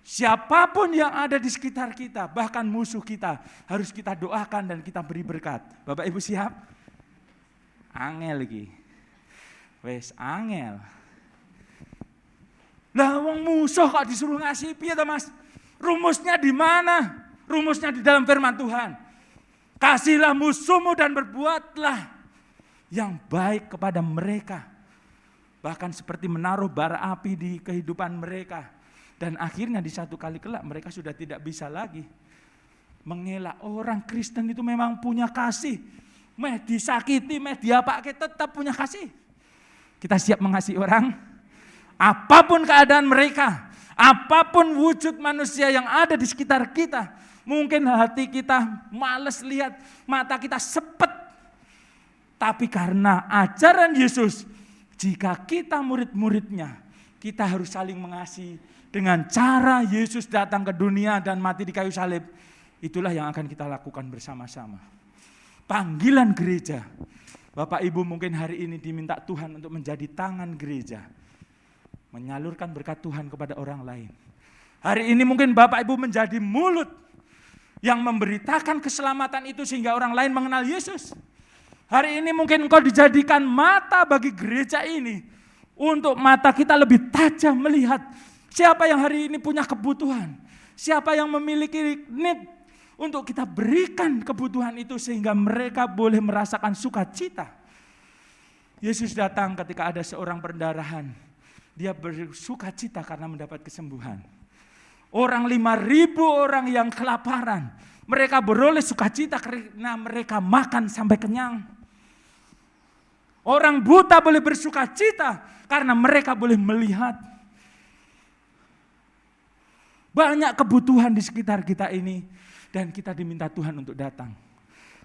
Siapapun yang ada di sekitar kita, bahkan musuh kita, harus kita doakan dan kita beri berkat. Bapak Ibu siap? Angel lagi. Wes angel. Lah wong musuh kok disuruh ngasih piye to Mas? Rumusnya di mana? Rumusnya di dalam firman Tuhan. Kasihlah musuhmu dan berbuatlah yang baik kepada mereka. Bahkan seperti menaruh bara api di kehidupan mereka. Dan akhirnya di satu kali kelak mereka sudah tidak bisa lagi mengelak. Orang Kristen itu memang punya kasih. Meh disakiti, meh diapake tetap punya kasih. Kita siap mengasihi orang. Apapun keadaan mereka, apapun wujud manusia yang ada di sekitar kita. Mungkin hati kita males lihat, mata kita sepet. Tapi karena ajaran Yesus, jika kita murid-muridnya, kita harus saling mengasihi. Dengan cara Yesus datang ke dunia dan mati di kayu salib, itulah yang akan kita lakukan bersama-sama. Panggilan gereja. Bapak Ibu mungkin hari ini diminta Tuhan untuk menjadi tangan gereja. Menyalurkan berkat Tuhan kepada orang lain. Hari ini mungkin Bapak Ibu menjadi mulut yang memberitakan keselamatan itu sehingga orang lain mengenal Yesus. Hari ini mungkin engkau dijadikan mata bagi gereja ini. Untuk mata kita lebih tajam melihat siapa yang hari ini punya kebutuhan. Siapa yang memiliki need untuk kita berikan kebutuhan itu sehingga mereka boleh merasakan sukacita. Yesus datang ketika ada seorang pendarahan. Dia bersukacita karena mendapat kesembuhan. Orang 5.000 orang yang kelaparan. Mereka beroleh sukacita karena mereka makan sampai kenyang. Orang buta boleh bersukacita karena mereka boleh melihat. Banyak kebutuhan di sekitar kita ini dan kita diminta Tuhan untuk datang.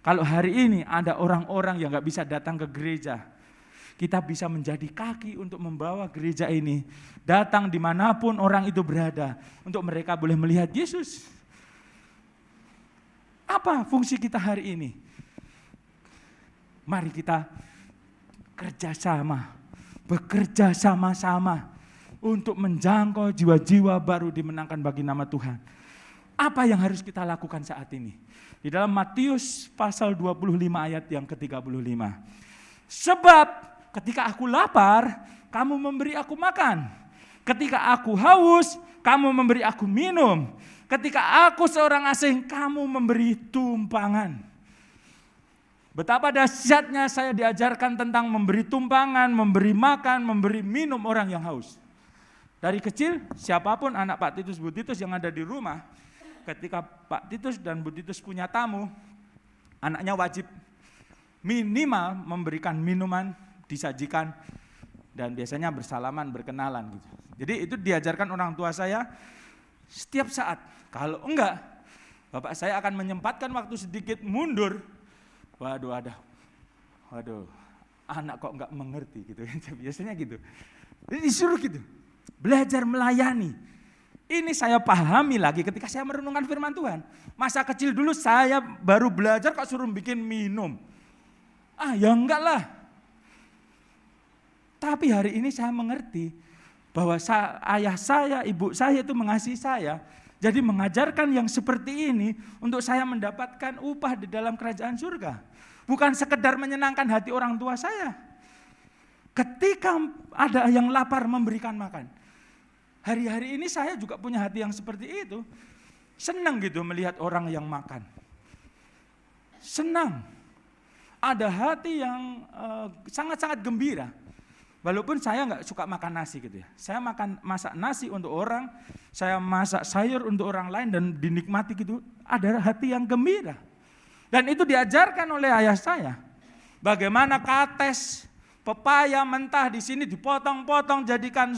Kalau hari ini ada orang-orang yang gak bisa datang ke gereja, kita bisa menjadi kaki untuk membawa gereja ini datang dimanapun orang itu berada untuk mereka boleh melihat Yesus. Apa fungsi kita hari ini? Mari kita kerjasama, bekerja sama-sama untuk menjangkau jiwa-jiwa baru dimenangkan bagi nama Tuhan. Apa yang harus kita lakukan saat ini? Di dalam Matius pasal 25 ayat yang ke-35. Sebab ketika aku lapar, kamu memberi aku makan. Ketika aku haus, kamu memberi aku minum. Ketika aku seorang asing, kamu memberi tumpangan. Betapa dahsyatnya saya diajarkan tentang memberi tumpangan, memberi makan, memberi minum orang yang haus. Dari kecil, siapapun anak Pak Titus, Bu Titus yang ada di rumah, ketika Pak Titus dan Bu Titus punya tamu, anaknya wajib minimal memberikan minuman, disajikan, dan biasanya bersalaman, berkenalan gitu. Jadi itu diajarkan orang tua saya setiap saat. Kalau enggak, bapak saya akan menyempatkan waktu sedikit mundur. Waduh, anak kok enggak mengerti gitu. Biasanya gitu. Jadi disuruh gitu, belajar melayani. Ini saya pahami lagi ketika saya merenungkan firman Tuhan. Masa kecil dulu saya baru belajar kok suruh bikin minum. Ya enggak lah. Tapi hari ini saya mengerti bahwa ayah saya, ibu saya itu mengasihi saya. Jadi mengajarkan yang seperti ini untuk saya mendapatkan upah di dalam kerajaan surga. Bukan sekedar menyenangkan hati orang tua saya. Ketika ada yang lapar memberikan makan. Hari-hari ini saya juga punya hati yang seperti itu. Senang gitu melihat orang yang makan. Senang. Ada hati yang sangat-sangat gembira Walaupun saya nggak suka makan nasi gitu ya. Saya masak nasi untuk orang, saya masak sayur untuk orang lain dan dinikmati gitu. Ada hati yang gembira. Dan itu diajarkan oleh ayah saya. Bagaimana kates, pepaya mentah di sini dipotong-potong jadikan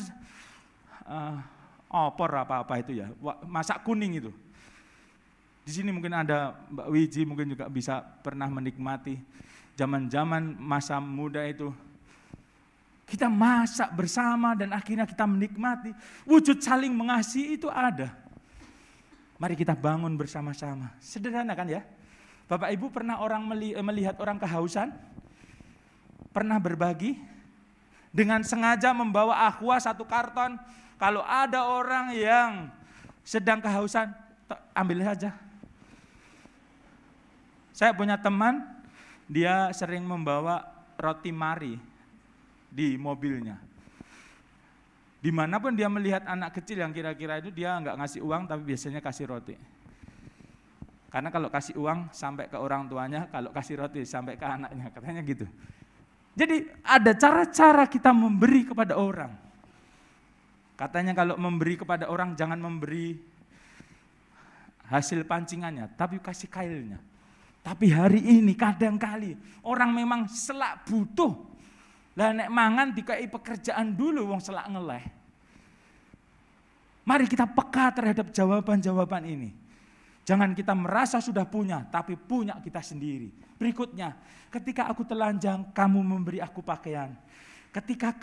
opor apa-apa itu ya, masak kuning itu. Di sini mungkin ada Mbak Wiji mungkin juga bisa pernah menikmati zaman-zaman masa muda itu. Kita masak bersama dan akhirnya kita menikmati. Wujud saling mengasihi itu ada. Mari kita bangun bersama-sama. Sederhana kan ya? Bapak Ibu pernah melihat orang kehausan? Pernah berbagi? Dengan sengaja membawa aqua 1 karton. Kalau ada orang yang sedang kehausan, ambil saja. Saya punya teman, dia sering membawa roti mari di mobilnya. Dimanapun dia melihat anak kecil yang kira-kira itu, dia nggak ngasih uang tapi biasanya kasih roti. Karena kalau kasih uang sampai ke orang tuanya, kalau kasih roti sampai ke anaknya, katanya gitu. Jadi ada cara-cara kita memberi kepada orang. Katanya kalau memberi kepada orang jangan memberi hasil pancingannya, tapi kasih kailnya. Tapi hari ini kadang-kali orang memang selak butuh. Lah nek mangan dikai pekerjaan dulu wong selak ngeleh. Mari kita peka terhadap jawaban-jawaban ini. Jangan kita merasa sudah punya, tapi punya kita sendiri. Berikutnya, ketika aku telanjang, kamu memberi aku pakaian. Ketika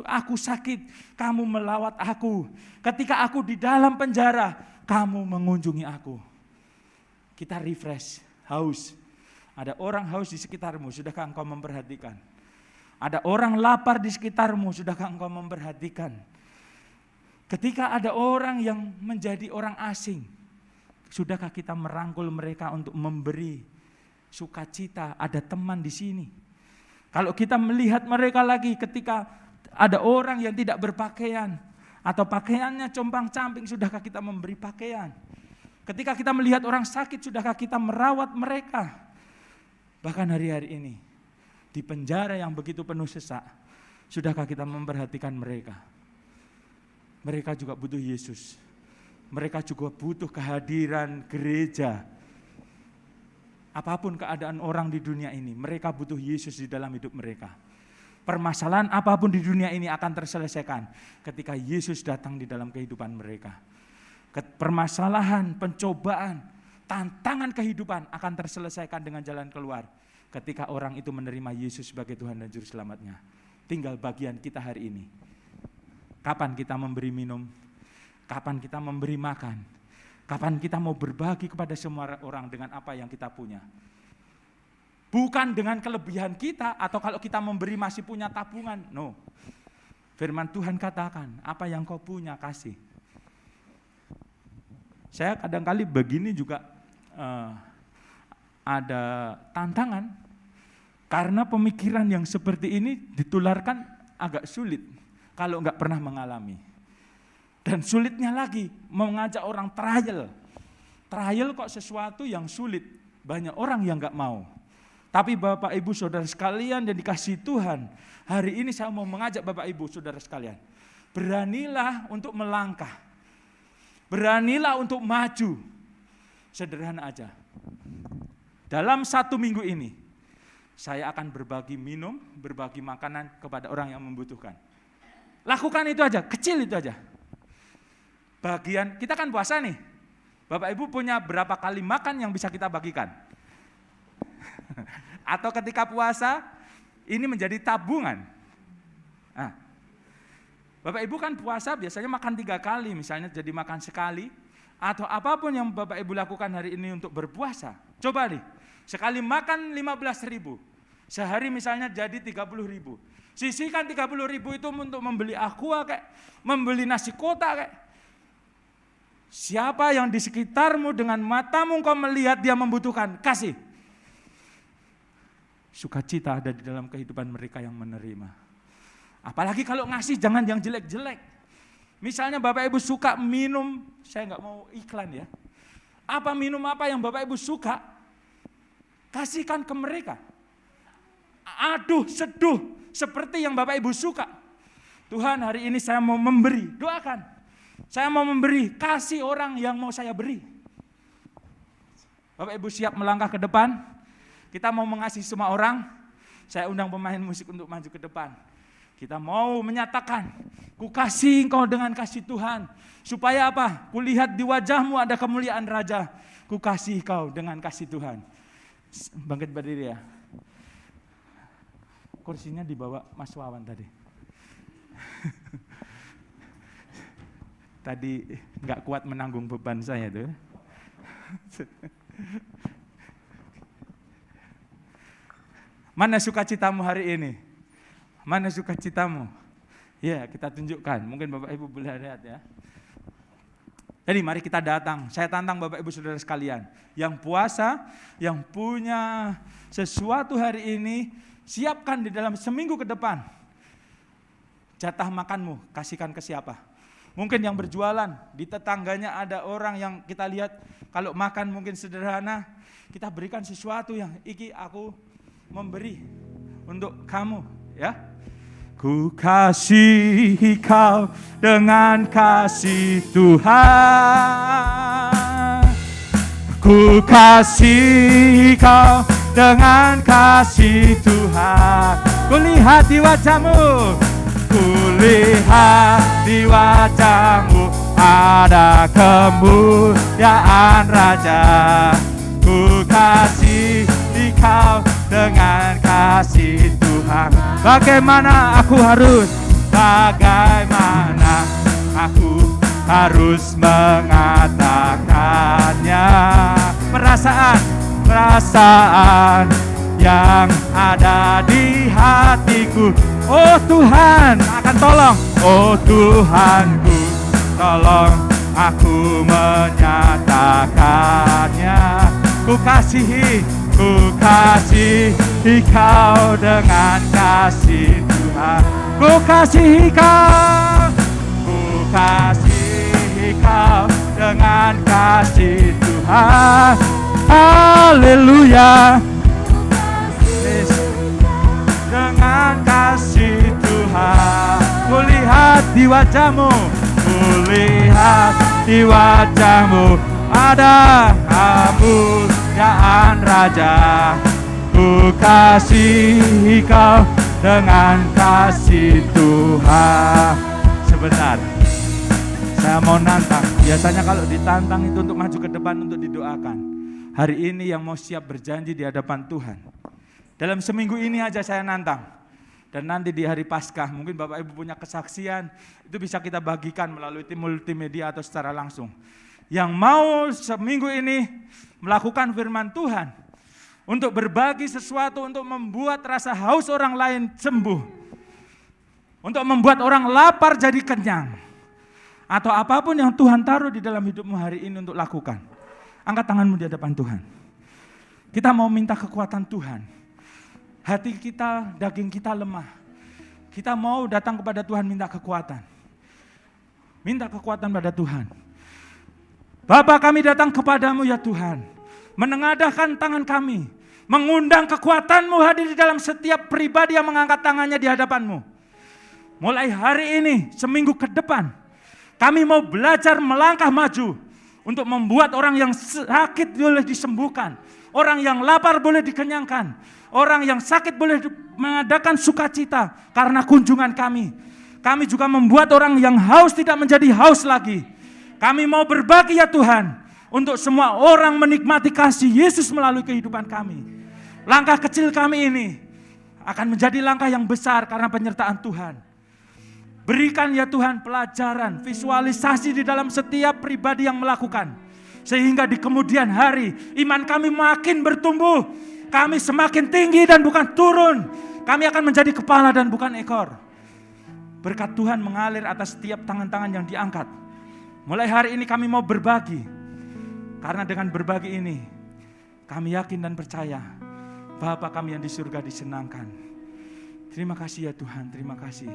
aku sakit, kamu melawat aku. Ketika aku di dalam penjara, kamu mengunjungi aku. Kita refresh, haus. Ada orang haus di sekitarmu, sudahkah engkau memperhatikan? Ada orang lapar di sekitarmu, sudahkah engkau memperhatikan? Ketika ada orang yang menjadi orang asing, sudahkah kita merangkul mereka untuk memberi sukacita? Ada teman di sini. Kalau kita melihat mereka lagi ketika ada orang yang tidak berpakaian atau pakaiannya compang-camping, sudahkah kita memberi pakaian? Ketika kita melihat orang sakit, sudahkah kita merawat mereka? Bahkan hari-hari ini di penjara yang begitu penuh sesak, sudahkah kita memperhatikan mereka? Mereka juga butuh Yesus. Mereka juga butuh kehadiran gereja. Apapun keadaan orang di dunia ini, mereka butuh Yesus di dalam hidup mereka. Permasalahan apapun di dunia ini akan terselesaikan ketika Yesus datang di dalam kehidupan mereka. Permasalahan, pencobaan, tantangan kehidupan akan terselesaikan dengan jalan keluar ketika orang itu menerima Yesus sebagai Tuhan dan Juru Selamatnya. Tinggal bagian kita hari ini. Kapan kita memberi minum? Kapan kita memberi makan? Kapan kita mau berbagi kepada semua orang dengan apa yang kita punya? Bukan dengan kelebihan kita atau kalau kita memberi masih punya tabungan. No. Firman Tuhan katakan, apa yang kau punya kasih. Saya kadang-kali begini juga ada tantangan. Karena pemikiran yang seperti ini ditularkan agak sulit kalau enggak pernah mengalami. Dan sulitnya lagi mengajak orang trial. Trial kok sesuatu yang sulit. Banyak orang yang enggak mau. Tapi Bapak Ibu Saudara sekalian yang dikasihi Tuhan, hari ini saya mau mengajak Bapak Ibu Saudara sekalian. Beranilah untuk melangkah. Beranilah untuk maju. Sederhana aja. Dalam 1 minggu ini, saya akan berbagi minum, berbagi makanan kepada orang yang membutuhkan. Lakukan itu aja, kecil itu aja. Bagian, kita kan puasa nih. Bapak Ibu punya berapa kali makan yang bisa kita bagikan? Atau ketika puasa, ini menjadi tabungan. Nah, Bapak Ibu kan puasa biasanya makan 3 kali, misalnya jadi makan sekali. Atau apapun yang Bapak Ibu lakukan hari ini untuk berpuasa. Coba nih, sekali makan 15.000, sehari misalnya jadi 30.000. Sisihkan 30.000 itu untuk membeli aqua kayak, membeli nasi kotak kayak. Siapa yang di sekitarmu dengan matamu kau melihat dia membutuhkan, kasih. Sukacita ada di dalam kehidupan mereka yang menerima. Apalagi kalau ngasih jangan yang jelek-jelek. Misalnya Bapak Ibu suka minum, saya nggak mau iklan ya. Apa minum apa yang Bapak Ibu suka? Kasihkan ke mereka. Aduh, seduh, seperti yang Bapak Ibu suka. Tuhan, hari ini saya mau memberi, doakan. Saya mau memberi, kasih orang yang mau saya beri. Bapak Ibu siap melangkah ke depan? Kita mau mengasihi semua orang. Saya undang pemain musik untuk maju ke depan. Kita mau menyatakan, ku kasih engkau dengan kasih Tuhan. Supaya apa? Kulihat di wajahmu ada kemuliaan Raja. Ku kasih kau dengan kasih Tuhan. Bangkit berdiri ya. Kursinya dibawa Mas Wawan tadi. Tadi gak kuat menanggung beban saya tuh. Mana sukacitamu hari ini? Mana sukacitamu? Ya, kita tunjukkan. Mungkin Bapak Ibu boleh lihat ya. Jadi mari kita datang. Saya tantang Bapak Ibu Saudara sekalian. Yang puasa, yang punya sesuatu hari ini, siapkan di dalam seminggu ke depan. Jatah makanmu, kasihkan ke siapa? Mungkin yang berjualan, di tetangganya ada orang yang kita lihat kalau makan mungkin sederhana, kita berikan sesuatu yang iki aku memberi untuk kamu ya. Ku kasihi kau dengan kasih Tuhan. Ku kasihi kau dengan kasih Tuhan. Kulihat di wajahmu, kulihat di wajahmu ada kemuliaan Raja. Ku kasihi kau dengan kasih Tuhan. Bagaimana aku harus mengatakannya. Perasaan yang ada di hatiku. Oh Tuhan akan tolong. Oh Tuhanku, tolong aku menyatakannya. Ku kasihi kau dengan kasih Tuhan. Ku kasihi kau dengan kasih Tuhan. Haleluya. Dengan kasih Tuhan. Kulihat di wajahmu ada kemuliaan Raja. Ku kasihi kau dengan kasih Tuhan. Sebentar, saya mau nantang. Biasanya kalau ditantang itu untuk maju ke depan untuk didoakan. Hari ini yang mau siap berjanji di hadapan Tuhan. Dalam seminggu ini aja saya nantang. Dan nanti di hari Paskah mungkin Bapak Ibu punya kesaksian. Itu bisa kita bagikan melalui tim multimedia atau secara langsung. Yang mau seminggu ini melakukan firman Tuhan. Untuk berbagi sesuatu, untuk membuat rasa haus orang lain sembuh. Untuk membuat orang lapar jadi kenyang. Atau apapun yang Tuhan taruh di dalam hidupmu hari ini untuk lakukan. Angkat tanganmu di hadapan Tuhan. Kita mau minta kekuatan Tuhan. Hati kita, daging kita lemah. Kita mau datang kepada Tuhan minta kekuatan. Minta kekuatan pada Tuhan. Bapa, kami datang kepadamu ya Tuhan. Menengadahkan tangan kami. Mengundang kekuatan-Mu hadir di dalam setiap pribadi yang mengangkat tangannya di hadapan-Mu. Mulai hari ini, seminggu ke depan, kami mau belajar melangkah maju. Untuk membuat orang yang sakit boleh disembuhkan. Orang yang lapar boleh dikenyangkan. Orang yang sakit boleh mengadakan sukacita karena kunjungan kami. Kami juga membuat orang yang haus tidak menjadi haus lagi. Kami mau berbagi ya Tuhan. Untuk semua orang menikmati kasih Yesus melalui kehidupan kami. Langkah kecil kami ini akan menjadi langkah yang besar karena penyertaan Tuhan. Berikan ya Tuhan pelajaran, visualisasi di dalam setiap pribadi yang melakukan. Sehingga di kemudian hari iman kami makin bertumbuh. Kami semakin tinggi dan bukan turun. Kami akan menjadi kepala dan bukan ekor. Berkat Tuhan mengalir atas setiap tangan-tangan yang diangkat. Mulai hari ini kami mau berbagi. Karena dengan berbagi ini, kami yakin dan percaya, Bapa kami yang di surga disenangkan. Terima kasih ya Tuhan, terima kasih.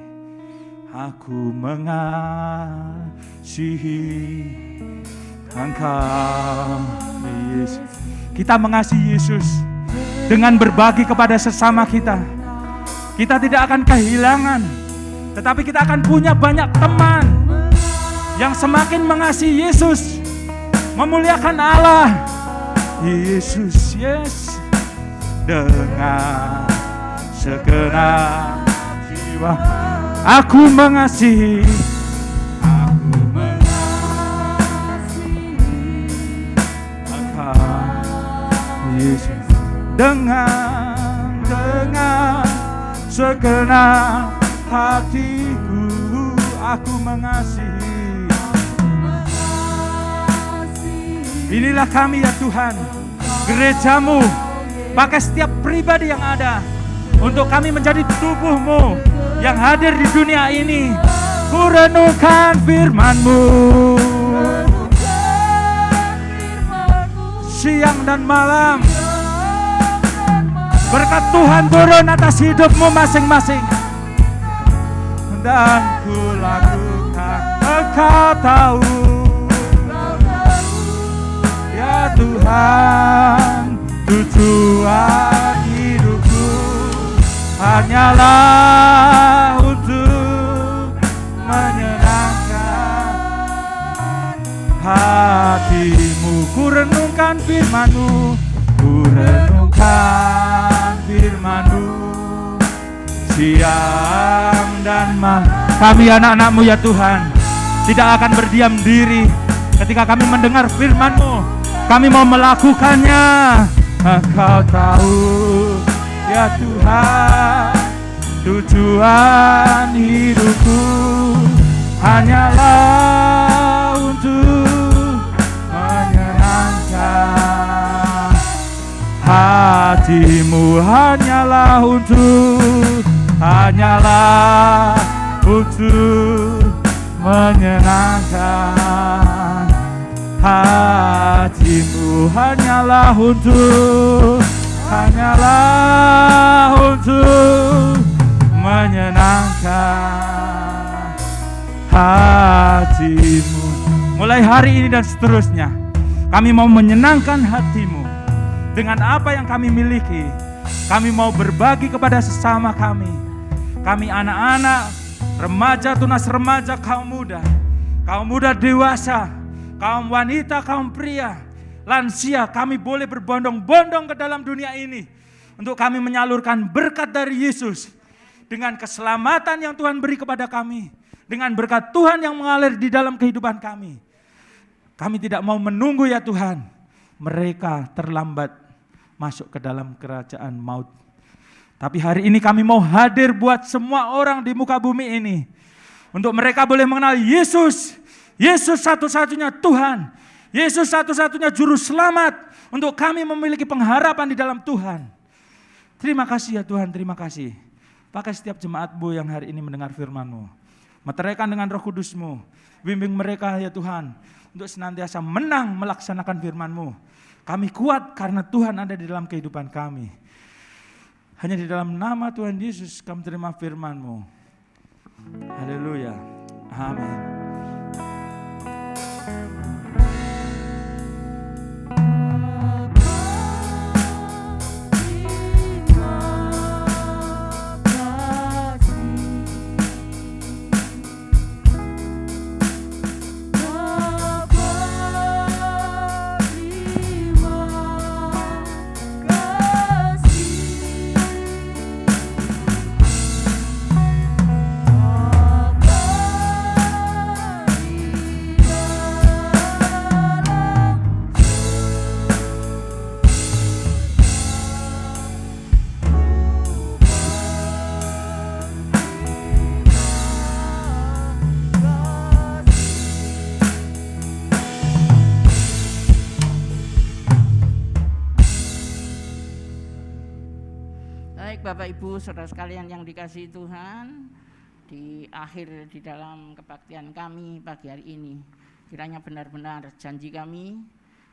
Aku mengasihi Engkau, Yesus. Kita mengasihi Yesus dengan berbagi kepada sesama kita. Kita tidak akan kehilangan, tetapi kita akan punya banyak teman yang semakin mengasihi Yesus, memuliakan Allah. Yesus, yes, dengan segenap jiwa aku mengasihi. Yesus, dengan segenap hatiku aku mengasihi. Inilah kami ya Tuhan, gerejamu, pakai setiap pribadi yang ada untuk kami menjadi tubuhmu yang hadir di dunia ini. Ku renungkan firman-Mu siang dan malam. Berkat Tuhan turun atas hidupmu masing-masing. Dan ku lakukan, Engkau tahu. Ya Tuhan, tujuan hidupku hanyalah untuk menyenangkan hatimu. Ku renungkan firman-Mu, ku renungkan firman-Mu siang dan malam. Kami anak-anak-Mu ya Tuhan, tidak akan berdiam diri ketika kami mendengar firman-Mu. Kami mau melakukannya. Engkau tahu ya Tuhan, tujuan hidupku hanyalah untuk menyenangkan hatimu, hanyalah untuk menyenangkan hatimu, hanyalah untuk menyenangkan hatimu. Mulai hari ini dan seterusnya, kami mau menyenangkan hatimu dengan apa yang kami miliki. Kami mau berbagi kepada sesama kami. Kami anak-anak, remaja, tunas remaja, kaum muda dewasa, kaum wanita, kaum pria, lansia, kami boleh berbondong-bondong ke dalam dunia ini untuk kami menyalurkan berkat dari Yesus dengan keselamatan yang Tuhan beri kepada kami, dengan berkat Tuhan yang mengalir di dalam kehidupan kami. Kami tidak mau menunggu ya Tuhan, mereka terlambat masuk ke dalam kerajaan maut. Tapi hari ini kami mau hadir buat semua orang di muka bumi ini, untuk mereka boleh mengenal Yesus. Yesus satu-satunya Tuhan, Yesus satu-satunya juru selamat, untuk kami memiliki pengharapan di dalam Tuhan. Terima kasih ya Tuhan, terima kasih. Pakai setiap jemaat-Mu yang hari ini mendengar firman-Mu, meteraikan dengan Roh Kudus-Mu, bimbing mereka ya Tuhan, untuk senantiasa menang melaksanakan firman-Mu. Kami kuat karena Tuhan ada di dalam kehidupan kami. Hanya di dalam nama Tuhan Yesus kami terima firman-Mu. Haleluya. Amin. Bapak Ibu saudara sekalian yang dikasihi Tuhan, di akhir di dalam kebaktian kami pagi hari ini, kiranya benar-benar janji kami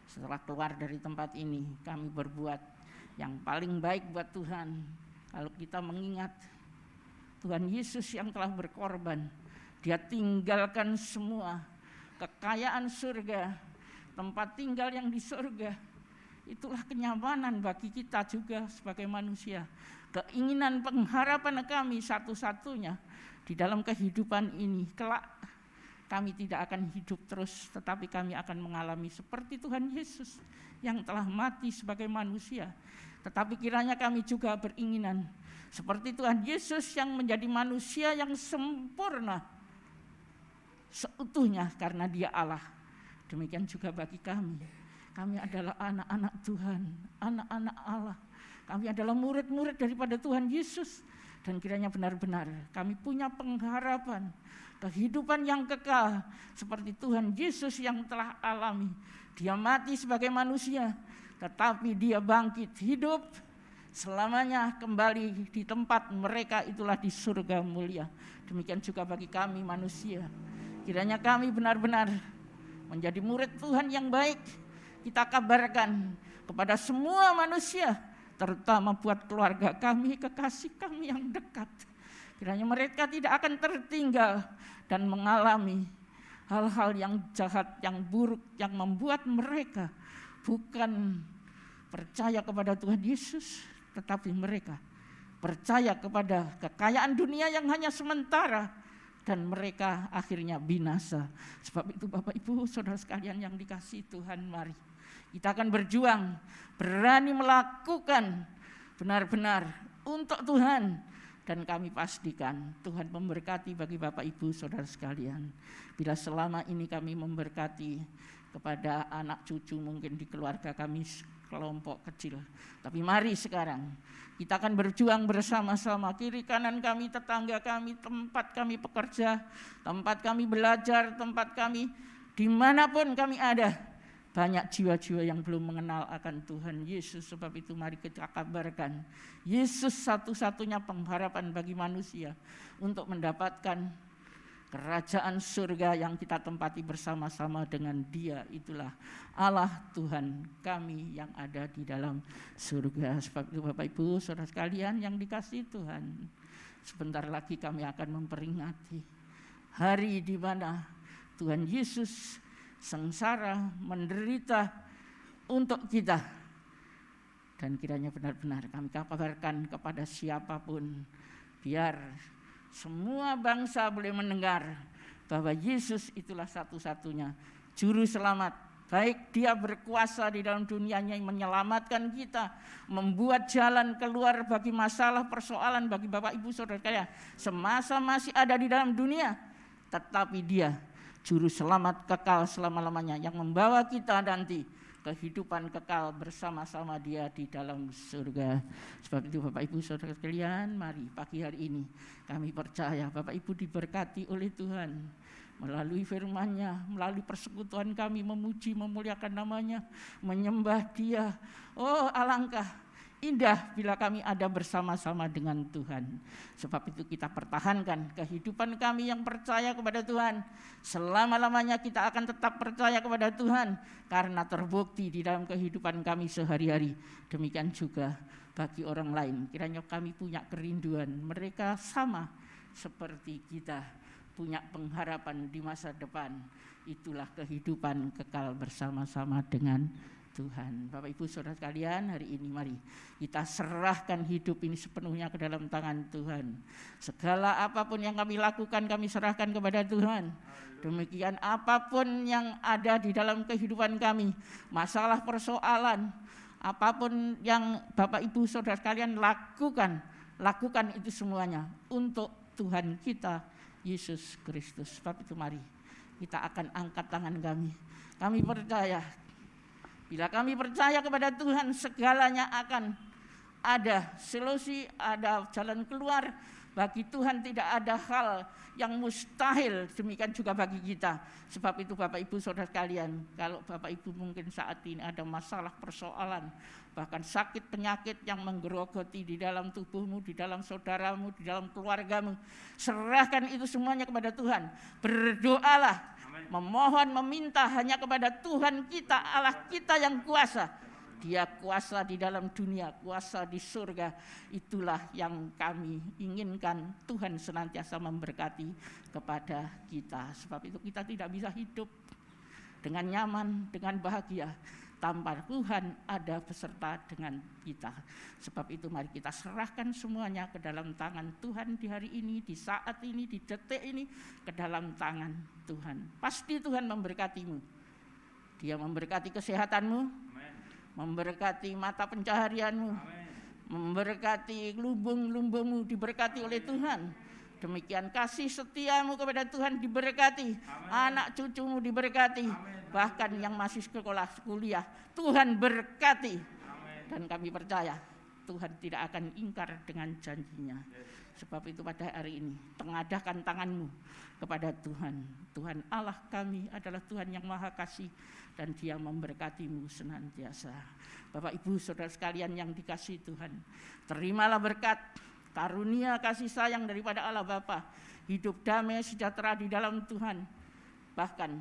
setelah keluar dari tempat ini, kami berbuat yang paling baik buat Tuhan. Kalau kita mengingat Tuhan Yesus yang telah berkorban, Dia tinggalkan semua kekayaan surga, tempat tinggal yang di surga, itulah kenyamanan bagi kita juga sebagai manusia. Keinginan pengharapan kami satu-satunya di dalam kehidupan ini, kelak kami tidak akan hidup terus, tetapi kami akan mengalami seperti Tuhan Yesus yang telah mati sebagai manusia. Tetapi kiranya kami juga beringinan seperti Tuhan Yesus yang menjadi manusia yang sempurna seutuhnya karena Dia Allah. Demikian juga bagi kami. Kami adalah anak-anak Tuhan, anak-anak Allah. Kami adalah murid-murid daripada Tuhan Yesus. Dan kiranya benar-benar kami punya pengharapan kehidupan yang kekal seperti Tuhan Yesus yang telah alami. Dia mati sebagai manusia, tetapi Dia bangkit hidup selamanya kembali di tempat mereka, itulah di surga mulia. Demikian juga bagi kami manusia. Kiranya kami benar-benar menjadi murid Tuhan yang baik. Kita kabarkan kepada semua manusia, terutama buat keluarga kami, kekasih kami yang dekat. Kiranya mereka tidak akan tertinggal dan mengalami hal-hal yang jahat, yang buruk, yang membuat mereka bukan percaya kepada Tuhan Yesus, tetapi mereka percaya kepada kekayaan dunia yang hanya sementara, dan mereka akhirnya binasa. Sebab itu Bapak Ibu Saudara sekalian yang dikasihi Tuhan, mari kita akan berjuang, berani melakukan benar-benar untuk Tuhan. Dan kami pastikan Tuhan memberkati bagi Bapak Ibu Saudara sekalian. Bila selama ini kami memberkati kepada anak cucu mungkin di keluarga kami kelompok kecil, tapi mari sekarang kita akan berjuang bersama-sama. Kiri kanan kami, tetangga kami, tempat kami bekerja, tempat kami belajar, tempat kami dimanapun kami ada, banyak jiwa-jiwa yang belum mengenal akan Tuhan Yesus. Sebab itu mari kita kabarkan Yesus satu-satunya pengharapan bagi manusia untuk mendapatkan kerajaan surga yang kita tempati bersama-sama dengan Dia. Itulah Allah Tuhan kami yang ada di dalam surga. Sebab itu Bapak Ibu Saudara sekalian yang dikasihi Tuhan, sebentar lagi kami akan memperingati hari di mana Tuhan Yesus sengsara, menderita untuk kita. Dan kiranya benar-benar kami kabarkan kepada siapapun, biar semua bangsa boleh mendengar bahwa Yesus itulah satu-satunya juru selamat. Baik Dia berkuasa di dalam dunianya menyelamatkan kita, membuat jalan keluar bagi masalah persoalan bagi Bapak Ibu Saudara sekalian semasa masih ada di dalam dunia, tetapi Dia juru selamat kekal selama-lamanya yang membawa kita nanti kehidupan kekal bersama-sama Dia di dalam surga. Sebab itu Bapak Ibu Saudara sekalian, mari pagi hari ini kami percaya Bapak Ibu diberkati oleh Tuhan melalui firman-Nya, melalui persekutuan kami memuji, memuliakan nama-Nya, menyembah Dia. Oh, alangkah indah bila kami ada bersama-sama dengan Tuhan. Sebab itu kita pertahankan kehidupan kami yang percaya kepada Tuhan. Selama-lamanya kita akan tetap percaya kepada Tuhan, karena terbukti di dalam kehidupan kami sehari-hari. Demikian juga bagi orang lain. Kiranya kami punya kerinduan, mereka sama seperti kita, punya pengharapan di masa depan. Itulah kehidupan kekal bersama-sama dengan Tuhan. Bapak Ibu Saudara sekalian, hari ini mari kita serahkan hidup ini sepenuhnya ke dalam tangan Tuhan. Segala apapun yang kami lakukan, kami serahkan kepada Tuhan. Demikian apapun yang ada di dalam kehidupan kami, masalah persoalan, apapun yang Bapak Ibu Saudara sekalian lakukan itu semuanya untuk Tuhan kita Yesus Kristus. Sebab itu mari kita akan angkat tangan kami. Kami percaya, bila kami percaya kepada Tuhan, segalanya akan ada solusi, ada jalan keluar. Bagi Tuhan tidak ada hal yang mustahil, demikian juga bagi kita. Sebab itu Bapak Ibu Saudara sekalian, kalau Bapak Ibu mungkin saat ini ada masalah persoalan, bahkan sakit penyakit yang menggerogoti di dalam tubuhmu, di dalam saudaramu, di dalam keluargamu, serahkan itu semuanya kepada Tuhan. Berdoalah, memohon, meminta hanya kepada Tuhan kita, Allah kita yang kuasa. Dia kuasa di dalam dunia, kuasa di surga. Itulah yang kami inginkan. Tuhan senantiasa memberkati kepada kita. Sebab itu kita tidak bisa hidup dengan nyaman, dengan bahagia, tanpa Tuhan ada beserta dengan kita. Sebab itu mari kita serahkan semuanya ke dalam tangan Tuhan di hari ini, di saat ini, di detik ini, ke dalam tangan Tuhan. Pasti Tuhan memberkatimu. Dia memberkati kesehatanmu, memberkati mata pencaharianmu, memberkati lumbung-lumbungmu diberkati oleh Tuhan. Demikian kasih setiamu kepada Tuhan diberkati. Anak cucumu diberkati. Bahkan yang masih sekolah kuliah, Tuhan berkati. Dan kami percaya Tuhan tidak akan ingkar dengan janjinya. Sebab itu pada hari ini tengadahkan tanganmu kepada Tuhan. Tuhan Allah kami adalah Tuhan yang maha kasih, dan Dia memberkatimu senantiasa. Bapak Ibu saudara sekalian yang dikasihi Tuhan, terimalah berkat karunia kasih sayang daripada Allah Bapa, hidup damai sejahtera di dalam Tuhan. Bahkan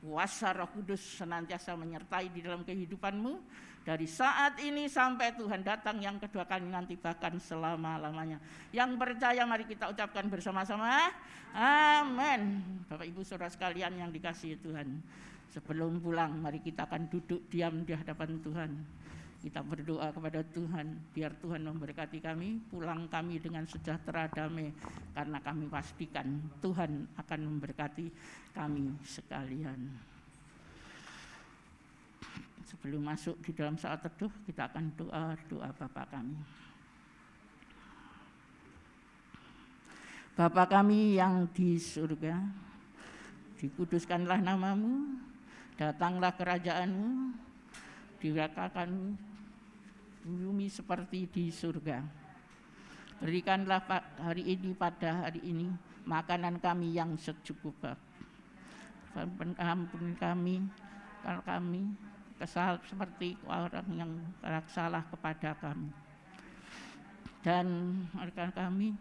kuasa Roh Kudus senantiasa menyertai di dalam kehidupanmu dari saat ini sampai Tuhan datang yang kedua kali nanti, bahkan selama-lamanya. Yang percaya mari kita ucapkan bersama-sama, amin. Bapak Ibu saudara sekalian yang dikasihi Tuhan, sebelum pulang mari kita akan duduk diam di hadapan Tuhan. Kita berdoa kepada Tuhan, biar Tuhan memberkati kami, pulang kami dengan sejahtera damai, karena kami pastikan Tuhan akan memberkati kami sekalian. Sebelum masuk di dalam saat teduh, kita akan doa Bapa kami. Bapa kami yang di surga, dikuduskanlah namamu, datanglah kerajaanmu, dirakakan bumi seperti di surga. Berikanlah hari ini pada hari ini makanan kami yang secukupnya. Ampuni kami kalau kami kesal seperti orang yang salah kepada kami. Dan berikan kami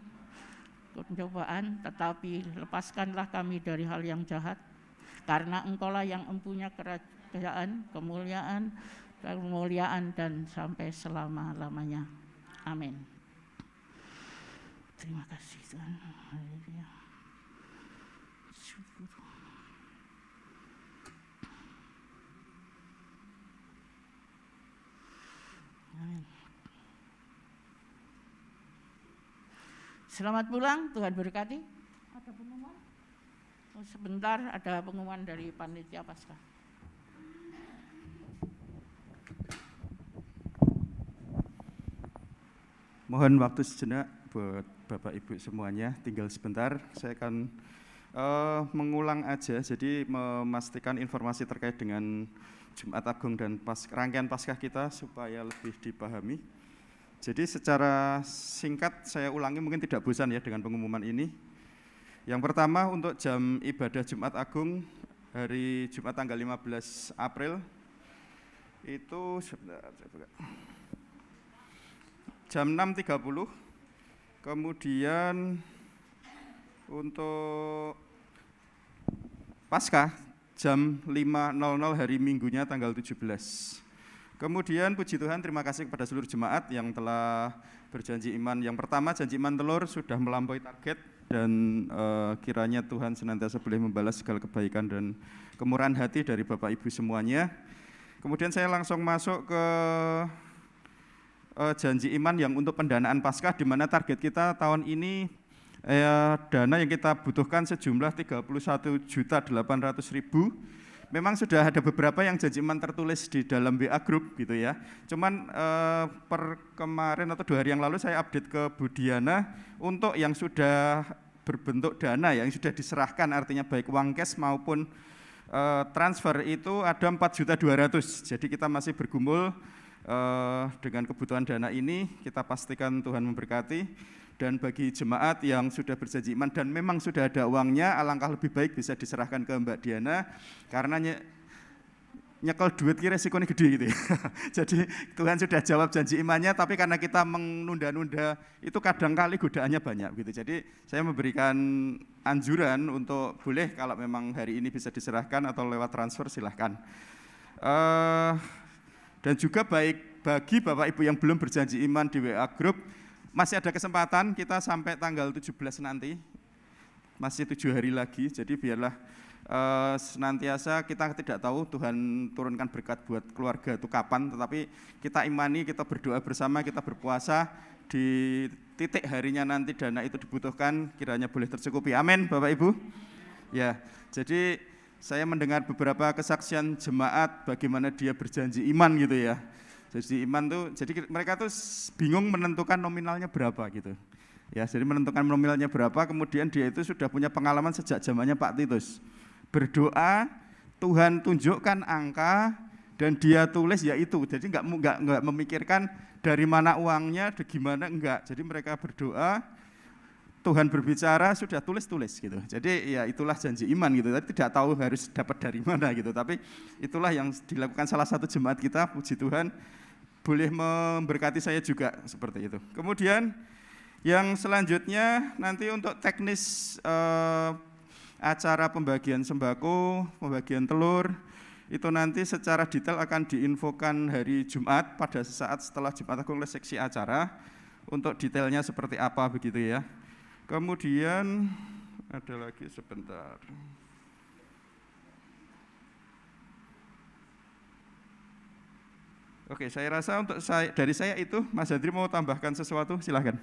pencobaan, tetapi lepaskanlah kami dari hal yang jahat. Karena Engkaulah yang mempunyai kerajaan, kemuliaan dan sampai selama-lamanya. Amin. Terima kasih Tuhan. Haleluya. Syukur. Amin. Selamat pulang, Tuhan berkati. Ada pengumuman? Oh, sebentar, ada pengumuman dari panitia Paskah. Mohon waktu sejenak buat Bapak Ibu semuanya, tinggal sebentar. Saya akan mengulang aja, jadi memastikan informasi terkait dengan Jumat Agung dan rangkaian Paskah kita supaya lebih dipahami. Jadi secara singkat saya ulangi, mungkin tidak bosan ya dengan pengumuman ini. Yang pertama untuk jam ibadah Jumat Agung hari Jumat tanggal 15 April itu sebentar, saya buka. Jam 6.30, kemudian untuk Paskah jam 5.00 hari Minggunya tanggal 17. Kemudian puji Tuhan, terima kasih kepada seluruh jemaat yang telah berjanji iman. Yang pertama, janji iman telur sudah melampaui target, dan kiranya Tuhan senantiasa boleh membalas segala kebaikan dan kemurahan hati dari Bapak Ibu semuanya. Kemudian saya langsung masuk ke janji iman yang untuk pendanaan Paskah, di mana target kita tahun ini dana yang kita butuhkan sejumlah 31.800.000. Memang sudah ada beberapa yang janji iman tertulis di dalam WA Group gitu ya. Cuman per kemarin atau 2 hari yang lalu saya update ke Bu Diana untuk yang sudah berbentuk dana yang sudah diserahkan, artinya baik uang cash maupun transfer itu ada 4.200.000. Jadi kita masih bergumul dengan kebutuhan dana ini, kita pastikan Tuhan memberkati. Dan bagi jemaat yang sudah berjanji iman dan memang sudah ada uangnya, alangkah lebih baik bisa diserahkan ke Mbak Diana, karena nyekel duit kira resikonya gede gitu ya. Jadi Tuhan sudah jawab janji imannya, tapi karena kita menunda-nunda itu kadang-kali godaannya banyak gitu. Jadi saya memberikan anjuran untuk boleh kalau memang hari ini bisa diserahkan atau lewat transfer silahkan. Dan juga baik bagi Bapak Ibu yang belum berjanji iman di WA Group, masih ada kesempatan, kita sampai tanggal 17 nanti, masih 7 hari lagi, jadi biarlah senantiasa kita tidak tahu Tuhan turunkan berkat buat keluarga itu kapan, tetapi kita imani, kita berdoa bersama, kita berpuasa, di titik harinya nanti dana itu dibutuhkan, kiranya boleh tercukupi. Amin, Bapak Ibu. Ya, jadi saya mendengar beberapa kesaksian jemaat bagaimana dia berjanji iman gitu ya. Jadi iman tuh, jadi mereka tuh bingung menentukan nominalnya berapa gitu. Ya, jadi menentukan nominalnya berapa, kemudian dia itu sudah punya pengalaman sejak zamannya Pak Titus. Berdoa, Tuhan tunjukkan angka dan dia tulis ya itu. Jadi enggak memikirkan dari mana uangnya, gimana enggak. Jadi mereka berdoa, Tuhan berbicara, sudah tulis gitu. Jadi ya itulah janji iman gitu. Tapi tidak tahu harus dapat dari mana gitu. Tapi itulah yang dilakukan salah satu jemaat kita, puji Tuhan, boleh memberkati saya juga seperti itu. Kemudian yang selanjutnya nanti untuk teknis acara pembagian sembako, pembagian telur, itu nanti secara detail akan diinfokan hari Jumat pada saat setelah Jumat Agung oleh seksi acara, untuk detailnya seperti apa begitu ya. Kemudian ada lagi sebentar. Oke, saya rasa dari saya itu, Mas Andri mau tambahkan sesuatu, silahkan.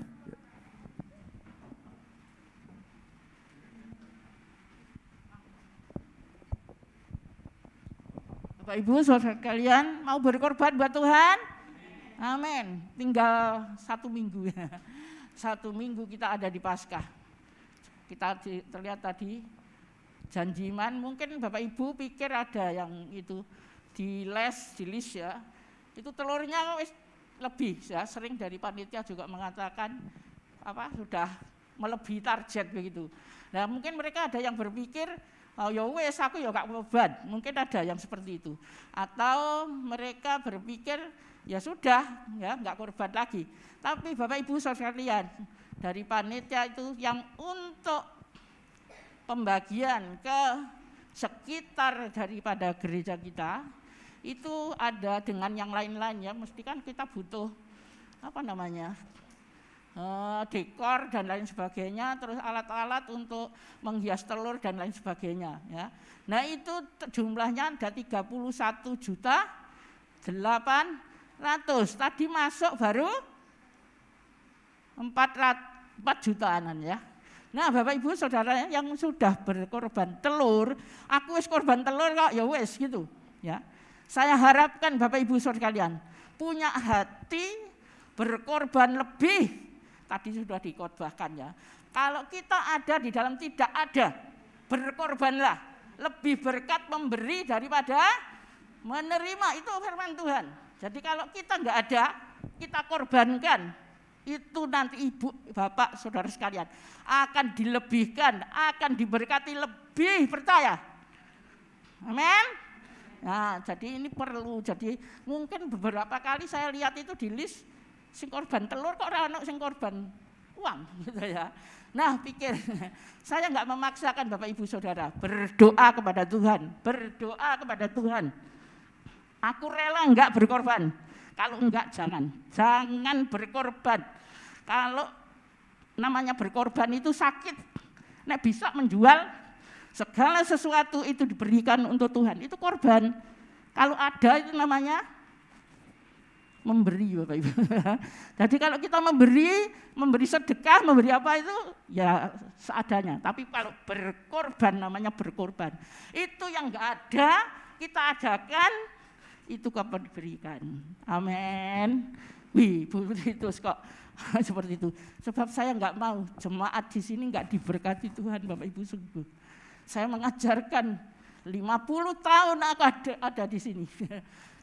Bapak Ibu, saudara kalian mau berkorban buat Tuhan? Amin. Tinggal 1 minggu ya. 1 minggu kita ada di Paskah. Kita terlihat tadi janji iman, mungkin Bapak Ibu pikir ada yang itu di list ya. Itu telurnya lebih ya, sering dari panitia juga mengatakan sudah melebihi target begitu. Nah, mungkin mereka ada yang berpikir, oh ya wes aku ya gak beban, mungkin ada yang seperti itu. Atau mereka berpikir ya sudah ya gak korban lagi. Tapi Bapak Ibu saudara sekalian, dari panitia itu yang untuk pembagian ke sekitar daripada gereja kita itu ada dengan yang lain-lain ya, mesti kan kita butuh dekor dan lain sebagainya, terus alat-alat untuk menghias telur dan lain sebagainya ya. Nah itu jumlahnya ada 31.800.000. Tadi masuk baru 4 jutaan ya. Nah Bapak Ibu Saudara yang sudah berkorban telur, aku wis korban telur kok ya wis gitu ya. Saya harapkan Bapak Ibu Saudara kalian punya hati berkorban lebih. Tadi sudah dikhotbahkan ya. Kalau kita ada di dalam tidak ada, berkorbanlah. Lebih berkat memberi daripada menerima, itu firman Tuhan. Jadi kalau kita enggak ada, kita korbankan. Itu nanti ibu, bapak, saudara sekalian akan dilebihkan, akan diberkati lebih, percaya. Amin. Nah, jadi ini perlu. Jadi mungkin beberapa kali saya lihat itu di list sing korban telur kok ora ono sing korban uang gitu ya. Nah, pikir saya enggak memaksakan Bapak Ibu Saudara, berdoa kepada Tuhan, berdoa kepada Tuhan. Aku rela enggak berkorban. Kalau enggak jangan berkorban. Kalau namanya berkorban itu sakit. Nek bisa menjual segala sesuatu itu diberikan untuk Tuhan, itu korban. Kalau ada itu namanya memberi Bapak Ibu. Jadi kalau kita memberi sedekah, memberi apa itu ya seadanya. Tapi kalau berkorban namanya berkorban. Itu yang enggak ada kita adakan, itu kapan diberikan. Amin. Wih, Bu Titus kok seperti itu. Sebab saya enggak mau jemaat di sini enggak diberkati Tuhan Bapak Ibu sungguh. Saya mengajarkan 50 tahun aku ada di sini.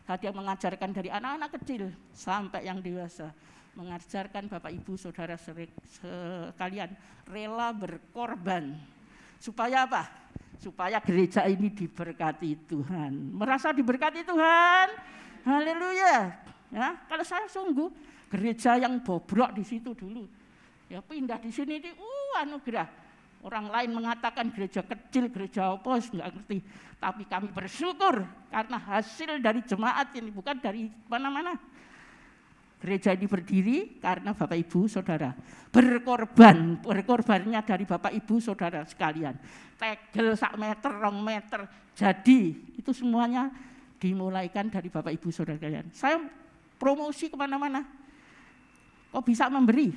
Saya mengajarkan dari anak-anak kecil sampai yang dewasa. Mengajarkan Bapak Ibu Saudara sekalian rela berkorban. Supaya apa? Supaya gereja ini diberkati Tuhan. Merasa diberkati Tuhan. Haleluya. Ya, kalau saya sungguh gereja yang bobrok di situ dulu. Ya pindah di sini di anugerah. Orang lain mengatakan gereja kecil, gereja apa, enggak ngerti. Tapi kami bersyukur karena hasil dari jemaat ini bukan dari mana-mana. Gereja ini berdiri karena Bapak Ibu Saudara berkorbannya dari Bapak Ibu Saudara sekalian. Tegel 1 meter, 2 meter, jadi itu semuanya dimulaikan dari Bapak Ibu Saudara sekalian. Saya promosi kemana-mana, kok bisa memberi?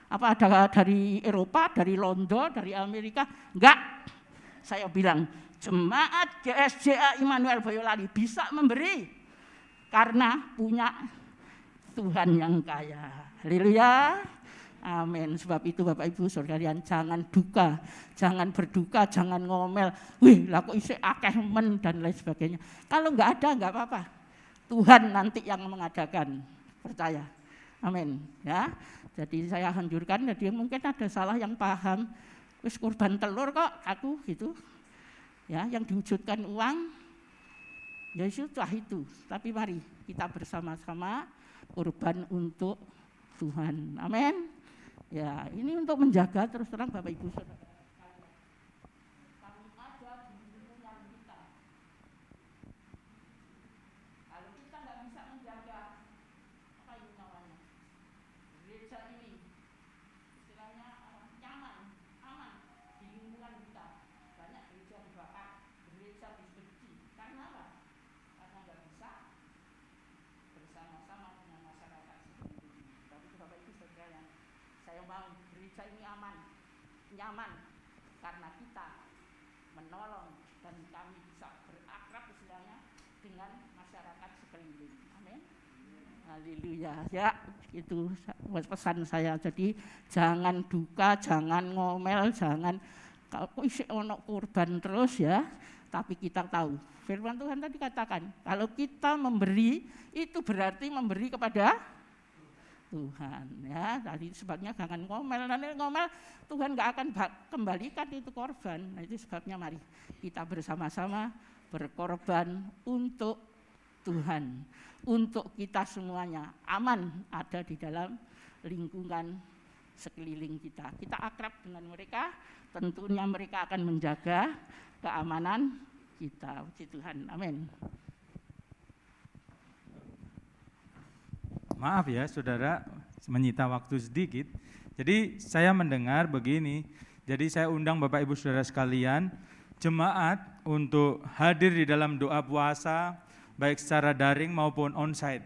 Apa ada dari Eropa, dari London, dari Amerika? Enggak. Saya bilang, jemaat GSJA Immanuel Boyolali bisa memberi karena punya Tuhan yang kaya. Haleluya. Amin. Sebab itu Bapak Ibu Saudara, jangan duka, jangan berduka, jangan ngomel. Wih, lah kok isih akeh men dan lain sebagainya. Kalau enggak ada enggak apa-apa. Tuhan nanti yang mengadakan. Percaya. Amin. Ya. Jadi saya anjurkan, jadi mungkin ada salah yang paham. Wis kurban telur kok aku gitu. Ya, yang diwujudkan uang. Ya sudah itu. Tapi mari kita bersama-sama kurban untuk Tuhan. Amin. Ya, ini untuk menjaga terus terang Bapak Ibu Saudara. Kami ada di lingkungan kita. Kalau kita nggak bisa menjaga, apa itu namanya? Gereja ini, istilahnya nyaman, aman di lingkungan kita. Banyak gereja dibakar, gereja dibenci. Karena apa? Karena nggak bisa bersama-sama dengan masyarakat sekeliling. Tapi Bapak Ibu Saudara, saya mau gereja ini aman, nyaman, karena kita menolong dan kami bisa berakrab istilahnya dengan masyarakat sekeliling. Amin. Haleluya. Ya, itu pesan saya. Jadi jangan duka, jangan ngomel, jangan kalau isi ono kurban terus ya. Tapi kita tahu firman Tuhan tadi katakan, kalau kita memberi itu berarti memberi kepada Tuhan. Ya, tadi sebabnya jangan ngomel. Nanti ngomel Tuhan nggak akan kembalikan itu korban. Nah, itu sebabnya mari kita bersama-sama berkorban untuk Tuhan, untuk kita semuanya aman ada di dalam lingkungan sekeliling kita. Kita akrab dengan mereka, tentunya mereka akan menjaga keamanan kita. Puji Tuhan, amin. Maaf ya saudara, menyita waktu sedikit. Jadi saya mendengar begini, jadi saya undang Bapak Ibu Saudara sekalian, jemaat untuk hadir di dalam doa puasa, baik secara daring maupun onsite.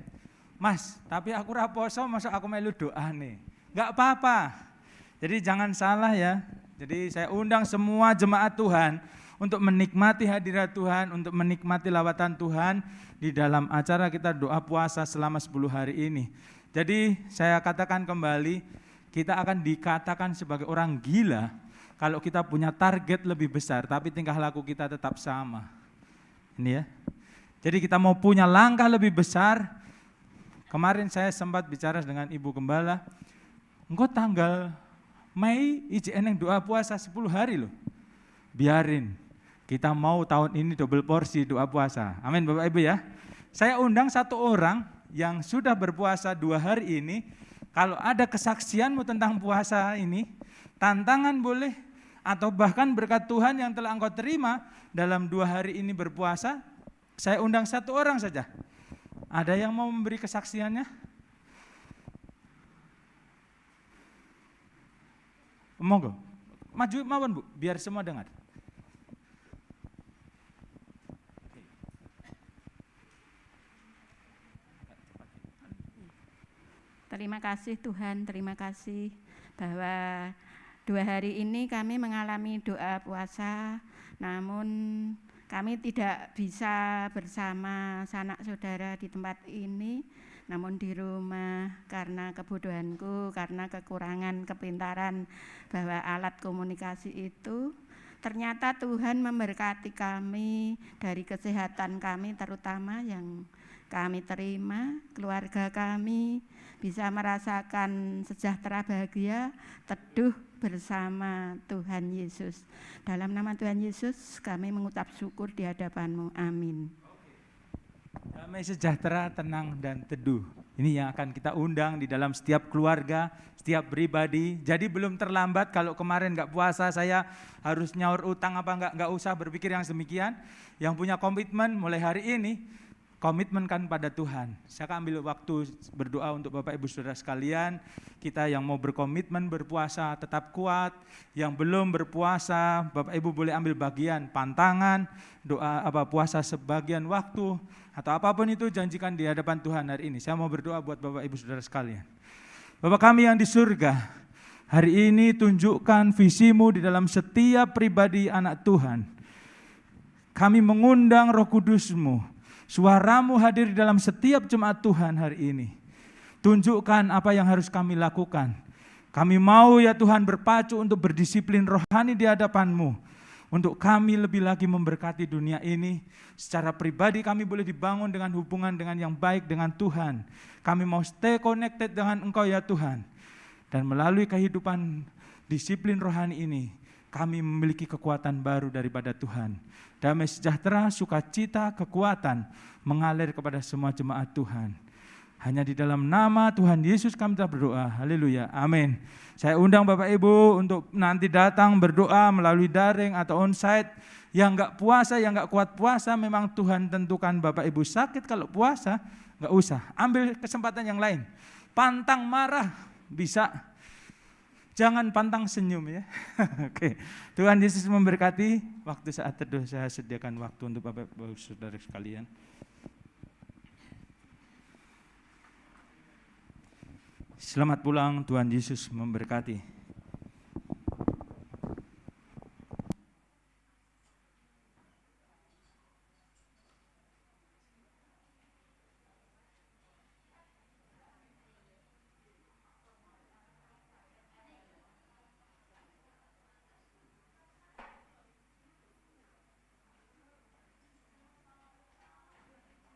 Mas, tapi aku raposo, masa aku melu doa nih? Enggak apa-apa. Jadi jangan salah ya. Jadi saya undang semua jemaat Tuhan untuk menikmati hadirat Tuhan, untuk menikmati lawatan Tuhan di dalam acara kita doa puasa selama 10 hari ini. Jadi saya katakan kembali, kita akan dikatakan sebagai orang gila kalau kita punya target lebih besar, tapi tingkah laku kita tetap sama. Ini ya. Jadi kita mau punya langkah lebih besar. Kemarin saya sempat bicara dengan Ibu Gembala, engkau tanggal Mei IJN yang doa puasa 10 hari loh. Biarin, kita mau tahun ini double porsi doa puasa. Amin Bapak Ibu ya. Saya undang satu orang yang sudah berpuasa 2 hari ini. Kalau ada kesaksianmu tentang puasa ini, tantangan boleh, atau bahkan berkat Tuhan yang telah engkau terima dalam 2 hari ini berpuasa, saya undang satu orang saja. Ada yang mau memberi kesaksiannya? Monggo, maju mawon Bu, biar semua dengar. Terima kasih Tuhan, terima kasih bahwa 2 hari ini kami mengalami doa puasa, namun kami tidak bisa bersama sanak saudara di tempat ini, namun di rumah karena kebodohanku, karena kekurangan kepintaran bahwa alat komunikasi itu, ternyata Tuhan memberkati kami dari kesehatan kami terutama yang kami terima, keluarga kami bisa merasakan sejahtera bahagia, teduh bersama Tuhan Yesus. Dalam nama Tuhan Yesus kami mengucap syukur di hadapan-Mu. Amin. Damai sejahtera, tenang dan teduh. Ini yang akan kita undang di dalam setiap keluarga, setiap pribadi. Jadi belum terlambat kalau kemarin enggak puasa saya harus nyaur utang apa enggak usah berpikir yang demikian. Yang punya komitmen mulai hari ini, komitmenkan pada Tuhan. Saya akan ambil waktu berdoa untuk Bapak Ibu Saudara sekalian. Kita yang mau berkomitmen berpuasa tetap kuat, yang belum berpuasa Bapak Ibu boleh ambil bagian pantangan, doa puasa sebagian waktu atau apapun itu, janjikan di hadapan Tuhan hari ini. Saya mau berdoa buat Bapak Ibu Saudara sekalian. Bapak kami yang di surga, hari ini tunjukkan visi-Mu di dalam setiap pribadi anak Tuhan. Kami mengundang Roh Kudus-Mu, suara-Mu hadir di dalam setiap jemaat Tuhan hari ini. Tunjukkan apa yang harus kami lakukan. Kami mau ya Tuhan berpacu untuk berdisiplin rohani di hadapan-Mu. Untuk kami lebih lagi memberkati dunia ini. Secara pribadi kami boleh dibangun dengan hubungan dengan yang baik dengan Tuhan. Kami mau stay connected dengan Engkau ya Tuhan. Dan melalui kehidupan disiplin rohani ini, kami memiliki kekuatan baru daripada Tuhan. Damai sejahtera, sukacita, kekuatan mengalir kepada semua jemaat Tuhan. Hanya di dalam nama Tuhan Yesus kami telah berdoa. Haleluya. Amin. Saya undang Bapak Ibu untuk nanti datang berdoa melalui daring atau onsite. Yang enggak puasa, yang enggak kuat puasa, memang Tuhan tentukan Bapak Ibu sakit. Kalau puasa, enggak usah. Ambil kesempatan yang lain. Pantang marah, bisa. Jangan pantang senyum ya. Oke. Tuhan Yesus memberkati. Waktu saat teduh saya sediakan waktu untuk Bapak Ibu Saudara sekalian. Selamat pulang, Tuhan Yesus memberkati.